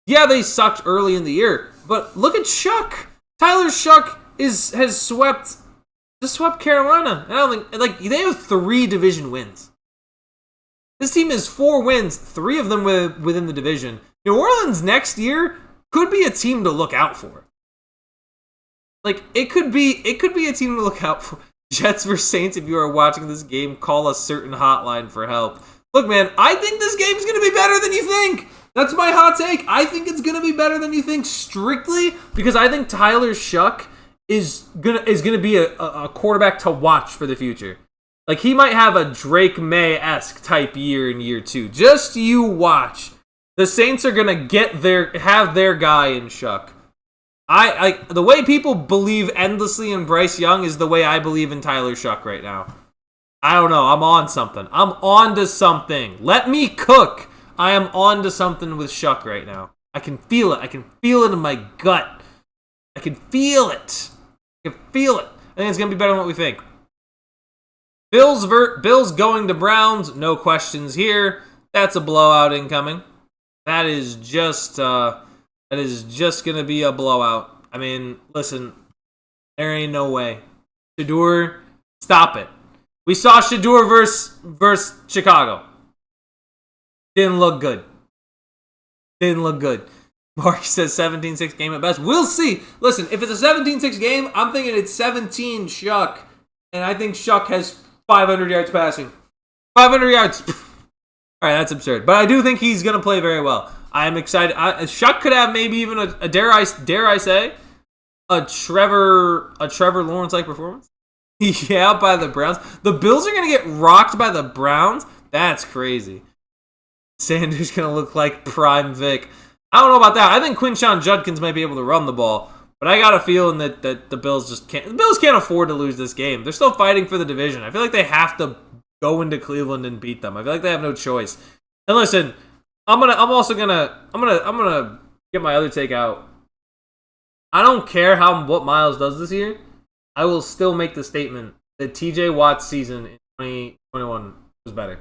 yeah, they sucked early in the year, but look at Shuck. Tyler Shuck has swept Carolina. I don't think, like, they have 3 division wins. This team has 4 wins, 3 of them within the division. New Orleans next year could be a team to look out for. Like, it could be a team to look out for. Jets versus Saints, if you are watching this game, call a certain hotline for help. Look, man, I think this game's going to be better than you think. That's my hot take. I think it's going to be better than you think, strictly because I think Tyler Shuck is gonna be a quarterback to watch for the future. Like, he might have a Drake May-esque type year in year 2. Just you watch. The Saints are gonna have their guy in Shuck. The way people believe endlessly in Bryce Young is the way I believe in Tyler Shuck right now. I don't know. I'm on something. I'm on to something. Let me cook. I am on to something with Shuck right now. I can feel it. I can feel it in my gut. I can feel it. I can feel it. I think it's going to be better than what we think. Bills going to Browns. No questions here. That's a blowout incoming. That is just going to be a blowout. I mean, listen, there ain't no way. Shedeur, stop it. We saw Shedeur versus Chicago. Didn't look good. Mark says 17-6 game at best. We'll see. Listen, if it's a 17-6 game, I'm thinking it's 17 Shuck. And I think Shuck has 500 yards passing. 500 yards. All right, that's absurd. But I do think he's going to play very well. I'm excited. Shuck could have maybe even a dare I say, a Trevor Lawrence-like performance. Yeah, by the Browns. The Bills are going to get rocked by the Browns? That's crazy. Sanders going to look like prime Vic. I don't know about that. I think Quinshon Judkins might be able to run the ball, but I got a feeling that the Bills just can't. The Bills can't afford to lose this game. They're still fighting for the division. I feel like they have to go into Cleveland and beat them. I feel like they have no choice. And listen, I'm gonna get my other take out. I don't care what Miles does this year. I will still make the statement that TJ Watt's season in 2021 was better.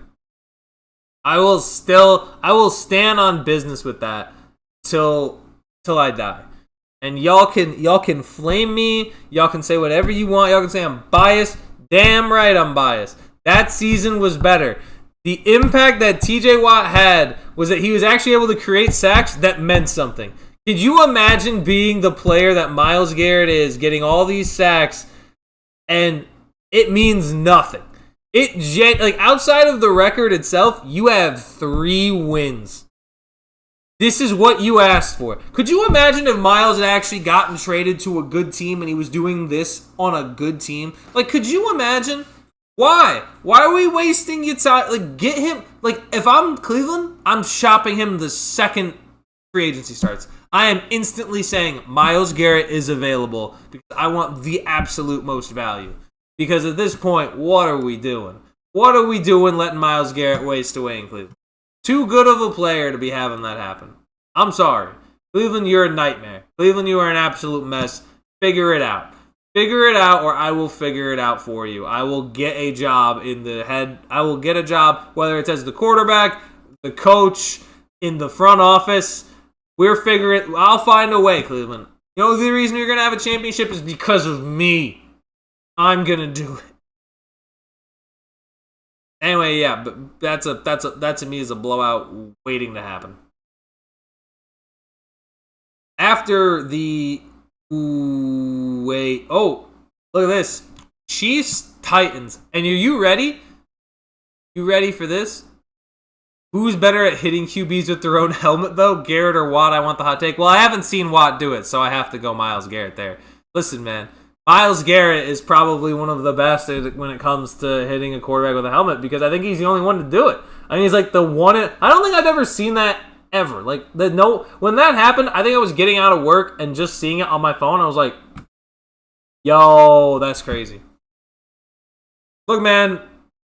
I will stand on business with that till I die. And y'all can flame me. Y'all can say whatever you want. Y'all can say I'm biased. Damn right I'm biased. That season was better. The impact that TJ Watt had was that he was actually able to create sacks that meant something. Could you imagine being the player that Myles Garrett is, getting all these sacks, and it means nothing? Outside of the record itself, you have 3 wins. This is what you asked for. Could you imagine if Myles had actually gotten traded to a good team and he was doing this on a good team? Could you imagine? Why? Why are we wasting your time? Get him. If I'm Cleveland, I'm shopping him the second free agency starts. I am instantly saying Myles Garrett is available because I want the absolute most value. Because at this point, what are we doing? What are we doing letting Myles Garrett waste away in Cleveland? Too good of a player to be having that happen. I'm sorry. Cleveland, you're a nightmare. Cleveland, you are an absolute mess. Figure it out. Figure it out, or I will figure it out for you. I will get a job in the head. I will get a job, whether it's as the quarterback, the coach, in the front office. I'll find a way, Cleveland. You know the reason you're going to have a championship is because of me. I'm going to do it. Anyway, yeah, but that to me is a blowout waiting to happen. After the look at this. Chiefs, Titans. And are you ready? You ready for this? Who's better at hitting QBs with their own helmet, though? Garrett or Watt? I want the hot take. Well, I haven't seen Watt do it, so I have to go Myles Garrett there. Listen, man. Myles Garrett is probably one of the best when it comes to hitting a quarterback with a helmet because I think he's the only one to do it. I mean, he's like the one. I don't think I've ever seen that ever. When that happened, I think I was getting out of work and just seeing it on my phone. I was like, yo, that's crazy. Look, man,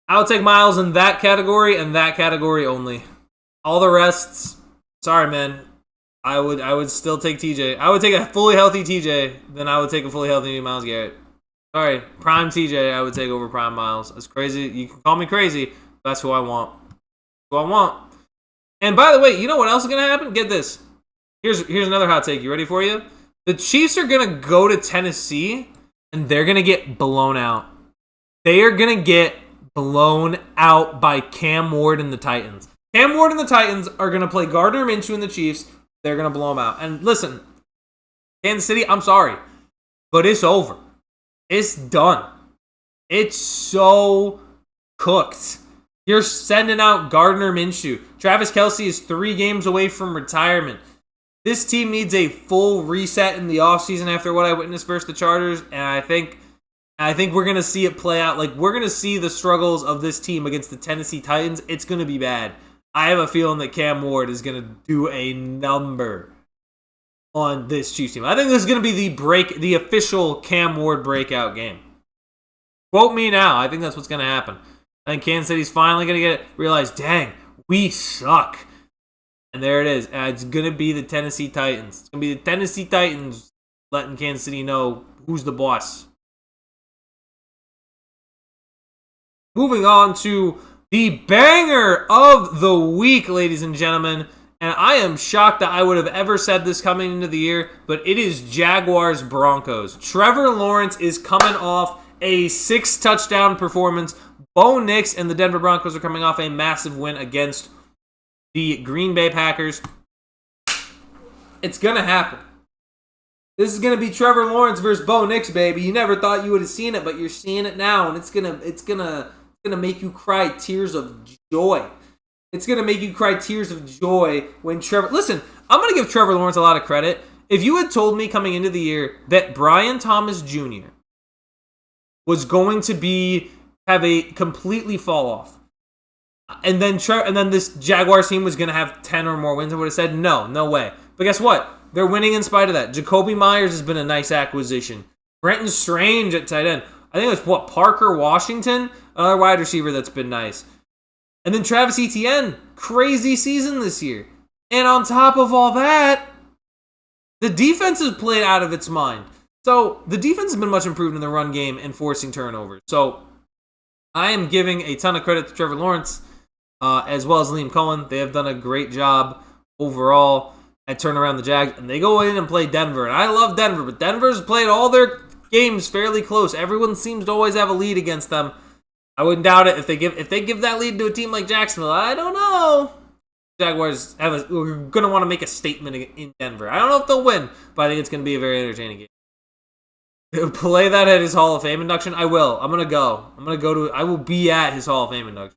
I'll take Myles in that category and that category only. All the rests, sorry, man. I would still take TJ. I would take a fully healthy TJ, then I would take a fully healthy Myles Garrett. Sorry, prime TJ I would take over prime Myles. That's crazy. You can call me crazy, but that's who I want. Who I want. And by the way, you know what else is going to happen? Get this. Here's another hot take. You ready for you? The Chiefs are going to go to Tennessee, and they're going to get blown out. They are going to get blown out by Cam Ward and the Titans. Cam Ward and the Titans are going to play Gardner Minshew and the Chiefs. They're going to blow them out. And listen, Kansas City, I'm sorry, but it's over. It's done. It's so cooked. You're sending out Gardner Minshew. Travis Kelce is 3 games away from retirement. This team needs a full reset in the offseason after what I witnessed versus the Chargers, and I think we're going to see it play out. We're going to see the struggles of this team against the Tennessee Titans. It's going to be bad. I have a feeling that Cam Ward is going to do a number on this Chiefs team. I think this is going to be the official Cam Ward breakout game. Quote me now. I think that's what's going to happen. I think Kansas City's finally going to realize, dang, we suck. And there it is. And it's going to be the Tennessee Titans. It's going to be the Tennessee Titans letting Kansas City know who's the boss. Moving on to the banger of the week, ladies and gentlemen. And I am shocked that I would have ever said this coming into the year, but it is Jaguars-Broncos. Trevor Lawrence is coming off a 6-touchdown performance. Bo Nix and the Denver Broncos are coming off a massive win against the Green Bay Packers. It's going to happen. This is going to be Trevor Lawrence versus Bo Nix, baby. You never thought you would have seen it, but you're seeing it now, and it's gonna make you cry tears of joy. It's going to make you cry tears of joy when Trevor... Listen, I'm going to give Trevor Lawrence a lot of credit. If you had told me coming into the year that Brian Thomas Jr. was going to have a completely fall off, and then this Jaguars team was going to have 10 or more wins, I would have said, no way. But guess what? They're winning in spite of that. Jacoby Myers has been a nice acquisition. Brenton Strange at tight end. I think it's Parker Washington, another wide receiver that's been nice. And then Travis Etienne, crazy season this year. And on top of all that, the defense has played out of its mind. So the defense has been much improved in the run game and forcing turnovers. So I am giving a ton of credit to Trevor Lawrence. as well as Liam Cohen. They have done a great job overall at turning around the Jags, and they go in and play Denver. And I love Denver, but Denver's played all their games fairly close. Everyone seems to always have a lead against them. I wouldn't doubt it if they give that lead to a team like Jacksonville. I don't know. Jaguars we're going to want to make a statement in Denver. I don't know if they'll win, but I think it's going to be a very entertaining game. Play that at his Hall of Fame induction. I will. I'm going to go. I will be at his Hall of Fame induction.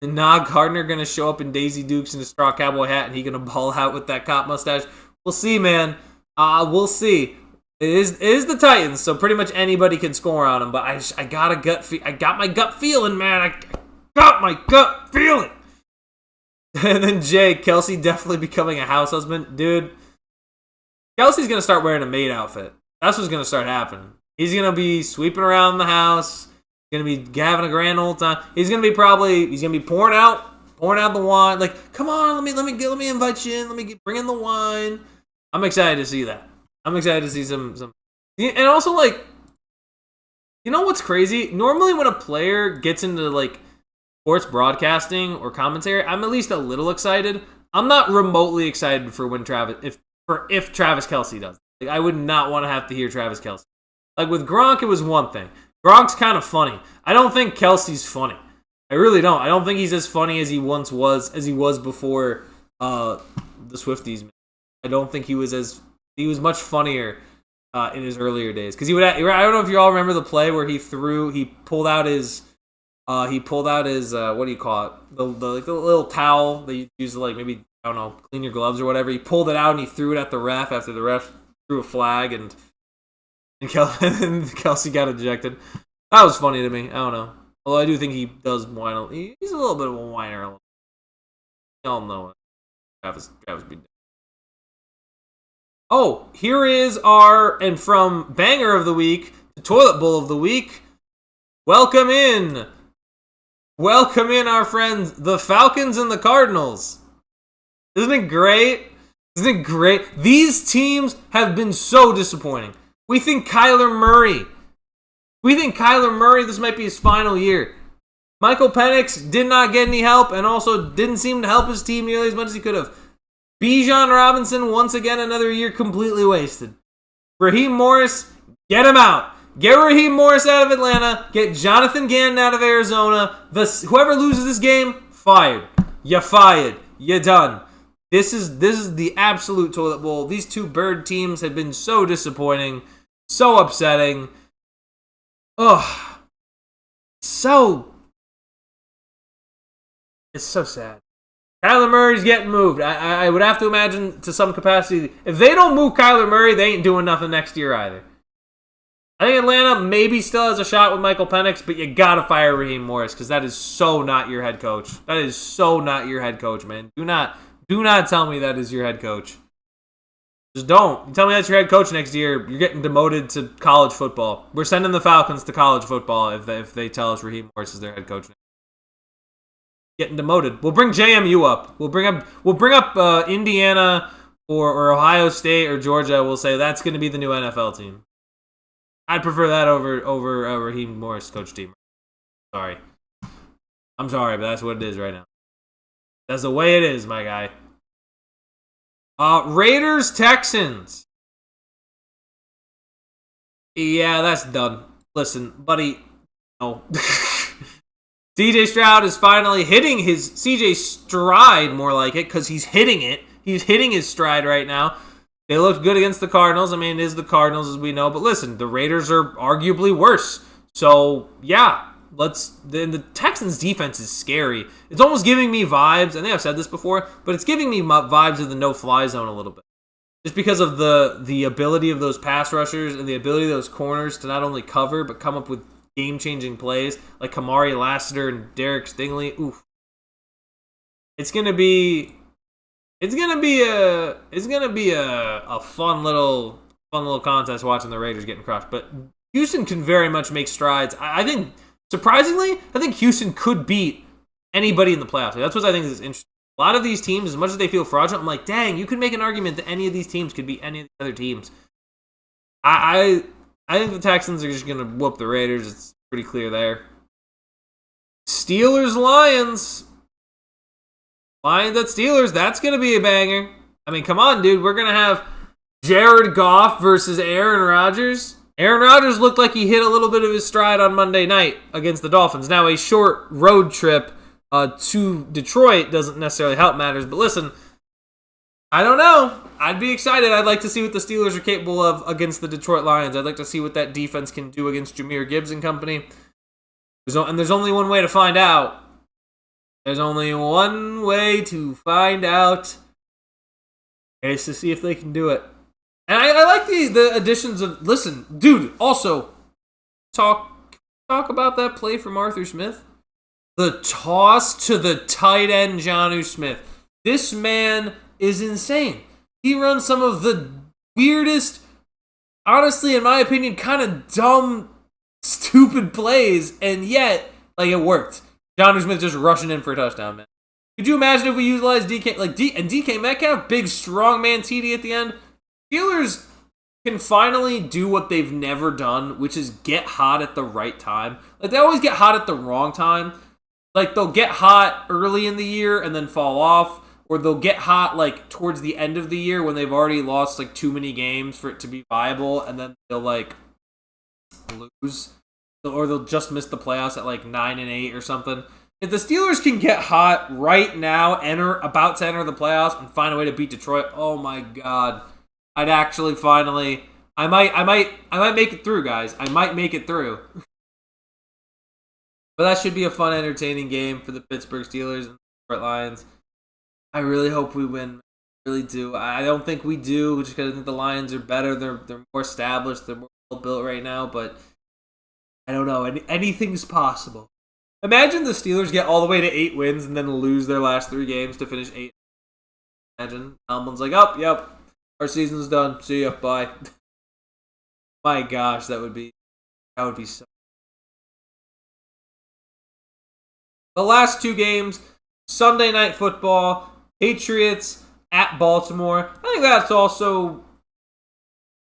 And Nog Gardner going to show up in Daisy Dukes and a straw cowboy hat, and he going to ball out with that cop mustache. We'll see, man. We'll see. It is the Titans, so pretty much anybody can score on them. But I got my gut feeling, man. I got my gut feeling. And then Jay, Kelsey definitely becoming a house husband. Dude, Kelsey's going to start wearing a maid outfit. That's what's going to start happening. He's going to be sweeping around the house. He's going to be having a grand old time. He's going to be pouring out the wine. Like, come on, let me invite you in. Bring in the wine. I'm excited to see that. I'm excited to see some. And also, like, you know what's crazy? Normally when a player gets into, like, sports broadcasting or commentary, I'm at least a little excited. I'm not remotely excited for when if Travis Kelce does. Like, I would not want to have to hear Travis Kelce. Like with Gronk, it was one thing. Gronk's kind of funny. I don't think Kelce's funny. I really don't. I don't think he's as funny as he once was, as he was before the Swifties. I don't think he was much funnier in his earlier days. Because I don't know if you all remember the play where he pulled out his what do you call it? The little towel that you use to, like, maybe, I don't know, clean your gloves or whatever. He pulled it out and he threw it at the ref after the ref threw a flag and Kelce got ejected. That was funny to me. I don't know. Although I do think he does whine. He's a little bit of a whiner. Y'all know it. Travis be dead. Oh, here is and from Banger of the Week to Toilet Bowl of the Week, welcome in, our friends, the Falcons and the Cardinals. Isn't it great? These teams have been so disappointing. We think Kyler Murray, this might be his final year. Michael Penix did not get any help and also didn't seem to help his team nearly as much as he could have. Bijan Robinson, once again, another year completely wasted. Raheem Morris, get him out. Get Raheem Morris out of Atlanta. Get Jonathan Gannon out of Arizona. Whoever loses this game, fired. You're fired. You're done. This is the absolute toilet bowl. These two bird teams have been so disappointing, so upsetting. Ugh. It's so sad. Kyler Murray's getting moved. I would have to imagine to some capacity, if they don't move Kyler Murray, they ain't doing nothing next year either. I think Atlanta maybe still has a shot with Michael Penix, but you gotta fire Raheem Morris because that is so not your head coach. That is so not your head coach, man. Do not tell me that is your head coach. Just don't. You tell me that's your head coach next year, you're getting demoted to college football. We're sending the Falcons to college football if they tell us Raheem Morris is their head coach. Getting demoted. We'll bring JMU up. We'll bring up Indiana or Ohio State or Georgia. We'll say that's going to be the new NFL team. I'd prefer that over Raheem Morris coach team. Sorry. I'm sorry, but that's what it is right now. That's the way it is, my guy. Raiders, Texans. Yeah, that's done. Listen, buddy. No. CJ Stroud is finally hitting his CJ stride, more like it, because he's hitting it. He's hitting his stride right now. They looked good against the Cardinals. I mean, it is the Cardinals, as we know. But listen, the Raiders are arguably worse. So, yeah, the Texans' defense is scary. It's almost giving me vibes. I think I've said this before, but it's giving me vibes of the no-fly zone a little bit. Just because of the ability of those pass rushers and the ability of those corners to not only cover, but come up with game-changing plays like Kamari Lassiter and Derek Stingley. Oof. It's gonna be a fun little contest watching the Raiders getting crushed. But Houston can very much make strides. I think, surprisingly, Houston could beat anybody in the playoffs. That's what I think is interesting. A lot of these teams, as much as they feel fraudulent, I'm like, dang, you could make an argument that any of these teams could beat any of the other teams. I think the Texans are just going to whoop the Raiders. It's pretty clear there. Steelers, Lions. Lions at Steelers, that's going to be a banger. I mean, come on, dude. We're going to have Jared Goff versus Aaron Rodgers. Aaron Rodgers looked like he hit a little bit of his stride on Monday night against the Dolphins. Now, a short road trip to Detroit doesn't necessarily help matters. But listen, I don't know. I'd be excited. I'd like to see what the Steelers are capable of against the Detroit Lions. I'd like to see what that defense can do against Jahmyr Gibbs and company. And there's only one way to find out. There's only one way to find out. Is to see if they can do it. And I like the additions of... Listen, dude, also, talk about that play from Arthur Smith. The toss to the tight end, Jonnu Smith. This man is insane. He runs some of the weirdest, honestly, in my opinion, kind of dumb, stupid plays, and yet, like, it worked. Jonnu Smith just rushing in for a touchdown, man. Could you imagine if we utilized DK Metcalf, big strong man TD at the end? Steelers can finally do what they've never done, which is get hot at the right time. Like, they always get hot at the wrong time. Like, they'll get hot early in the year and then fall off. Or they'll get hot, like, towards the end of the year when they've already lost, like, too many games for it to be viable. And then they'll, like, lose. Or they'll just miss the playoffs at, like, 9-8 or something. If the Steelers can get hot right now, about to enter the playoffs, and find a way to beat Detroit, oh, my God. I'd actually finally... I might make it through, guys. I might make it through. But that should be a fun, entertaining game for the Pittsburgh Steelers and the Detroit Lions. I really hope we win. I really do. I don't think we do, just because I think the Lions are better. They're more established. They're more well-built right now, but I don't know. Anything's possible. Imagine the Steelers get all the way to 8 wins and then lose their last 3 games to finish 8. Imagine. Almon's like, oh, yep, our season's done. See ya, bye. My gosh, that would be so. The last 2 games, Sunday Night Football, Patriots at Baltimore. I think that's also,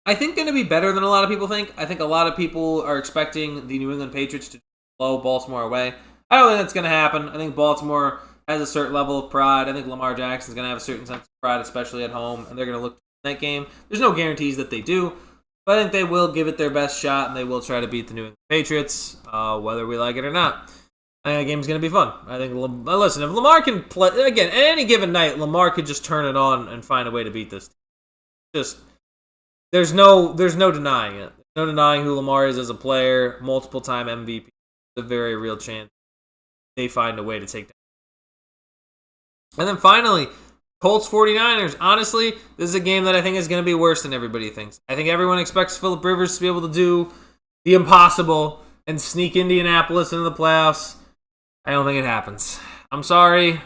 going to be better than a lot of people think. I think a lot of people are expecting the New England Patriots to blow Baltimore away. I don't think that's going to happen. I think Baltimore has a certain level of pride. I think Lamar Jackson's going to have a certain sense of pride, especially at home, and they're going to look to that game. There's no guarantees that they do, but I think they will give it their best shot, and they will try to beat the New England Patriots, whether we like it or not. I think the game's going to be fun. I think, listen, if Lamar can play, again, at any given night, Lamar could just turn it on and find a way to beat this team. There's no denying it. There's no denying who Lamar is as a player, multiple-time MVP. It's a very real chance they find a way to take down. And then finally, Colts 49ers. Honestly, this is a game that I think is going to be worse than everybody thinks. I think everyone expects Phillip Rivers to be able to do the impossible and sneak Indianapolis into the playoffs. I don't think it happens. I'm sorry.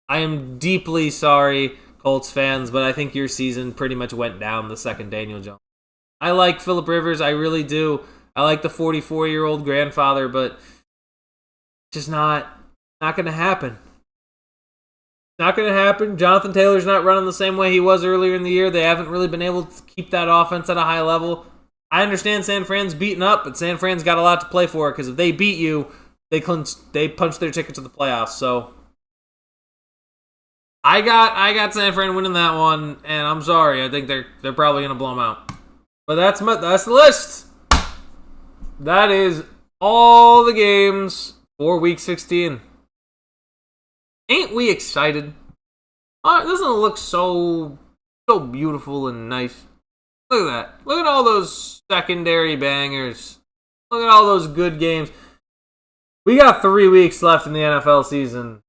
I am deeply sorry, Colts fans, but I think your season pretty much went down the second Daniel Jones. I like Phillip Rivers. I really do. I like the 44-year-old grandfather, but just not going to happen. Not going to happen. Jonathan Taylor's not running the same way he was earlier in the year. They haven't really been able to keep that offense at a high level. I understand San Fran's beaten up, but San Fran's got a lot to play for because if they beat you, they punch their ticket to the playoffs. So I got San Fran winning that one, and I'm sorry. I think they're probably going to blow them out. But that's the list. That is all the games for Week 16. Ain't we excited? Doesn't it look so beautiful and nice? Look at that. Look at all those secondary bangers. Look at all those good games. We got 3 weeks left in the NFL season,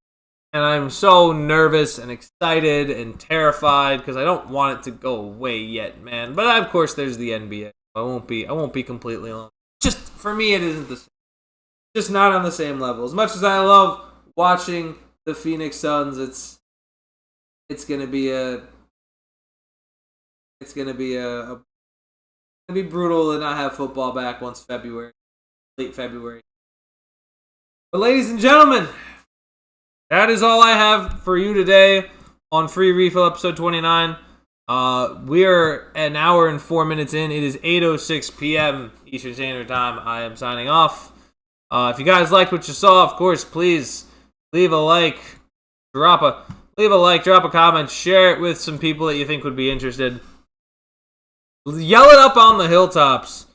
and I'm so nervous and excited and terrified because I don't want it to go away yet, man. But of course, there's the NBA. I won't be completely alone. Just for me, it isn't the same. Just not on the same level. As much as I love watching the Phoenix Suns, it's gonna be brutal to not have football back once late February. But ladies and gentlemen, that is all I have for you today on Free Refill episode 29. We are an hour and 4 minutes in. It is 8:06 p.m. Eastern Standard Time. I am signing off. If you guys liked what you saw, of course, please leave a like, drop a leave a like, drop a comment, share it with some people that you think would be interested. Yell it up on the hilltops.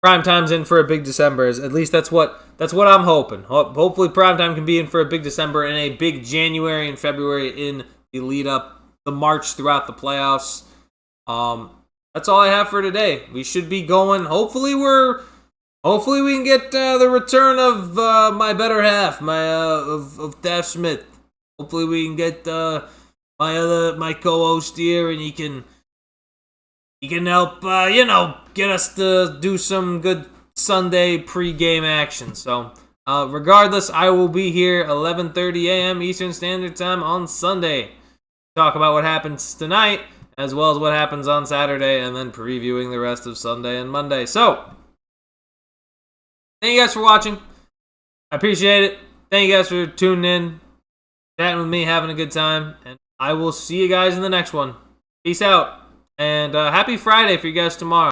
Primetime's in for a big December. At least that's what I'm hoping. Hopefully Primetime can be in for a big December and a big January and February in the lead up, the March throughout the playoffs. That's all I have for today. We should be going. Hopefully we can get the return of my better half, of Daff Smith. Hopefully we can get my co-host here, and he can help get us to do some good Sunday pre-game action. So regardless, I will be here 11:30 a.m. Eastern Standard Time on Sunday. Talk about what happens tonight, as well as what happens on Saturday, and then previewing the rest of Sunday and Monday. So, thank you guys for watching. I appreciate it. Thank you guys for tuning in, chatting with me, having a good time, and I will see you guys in the next one. Peace out, and happy Friday for you guys tomorrow.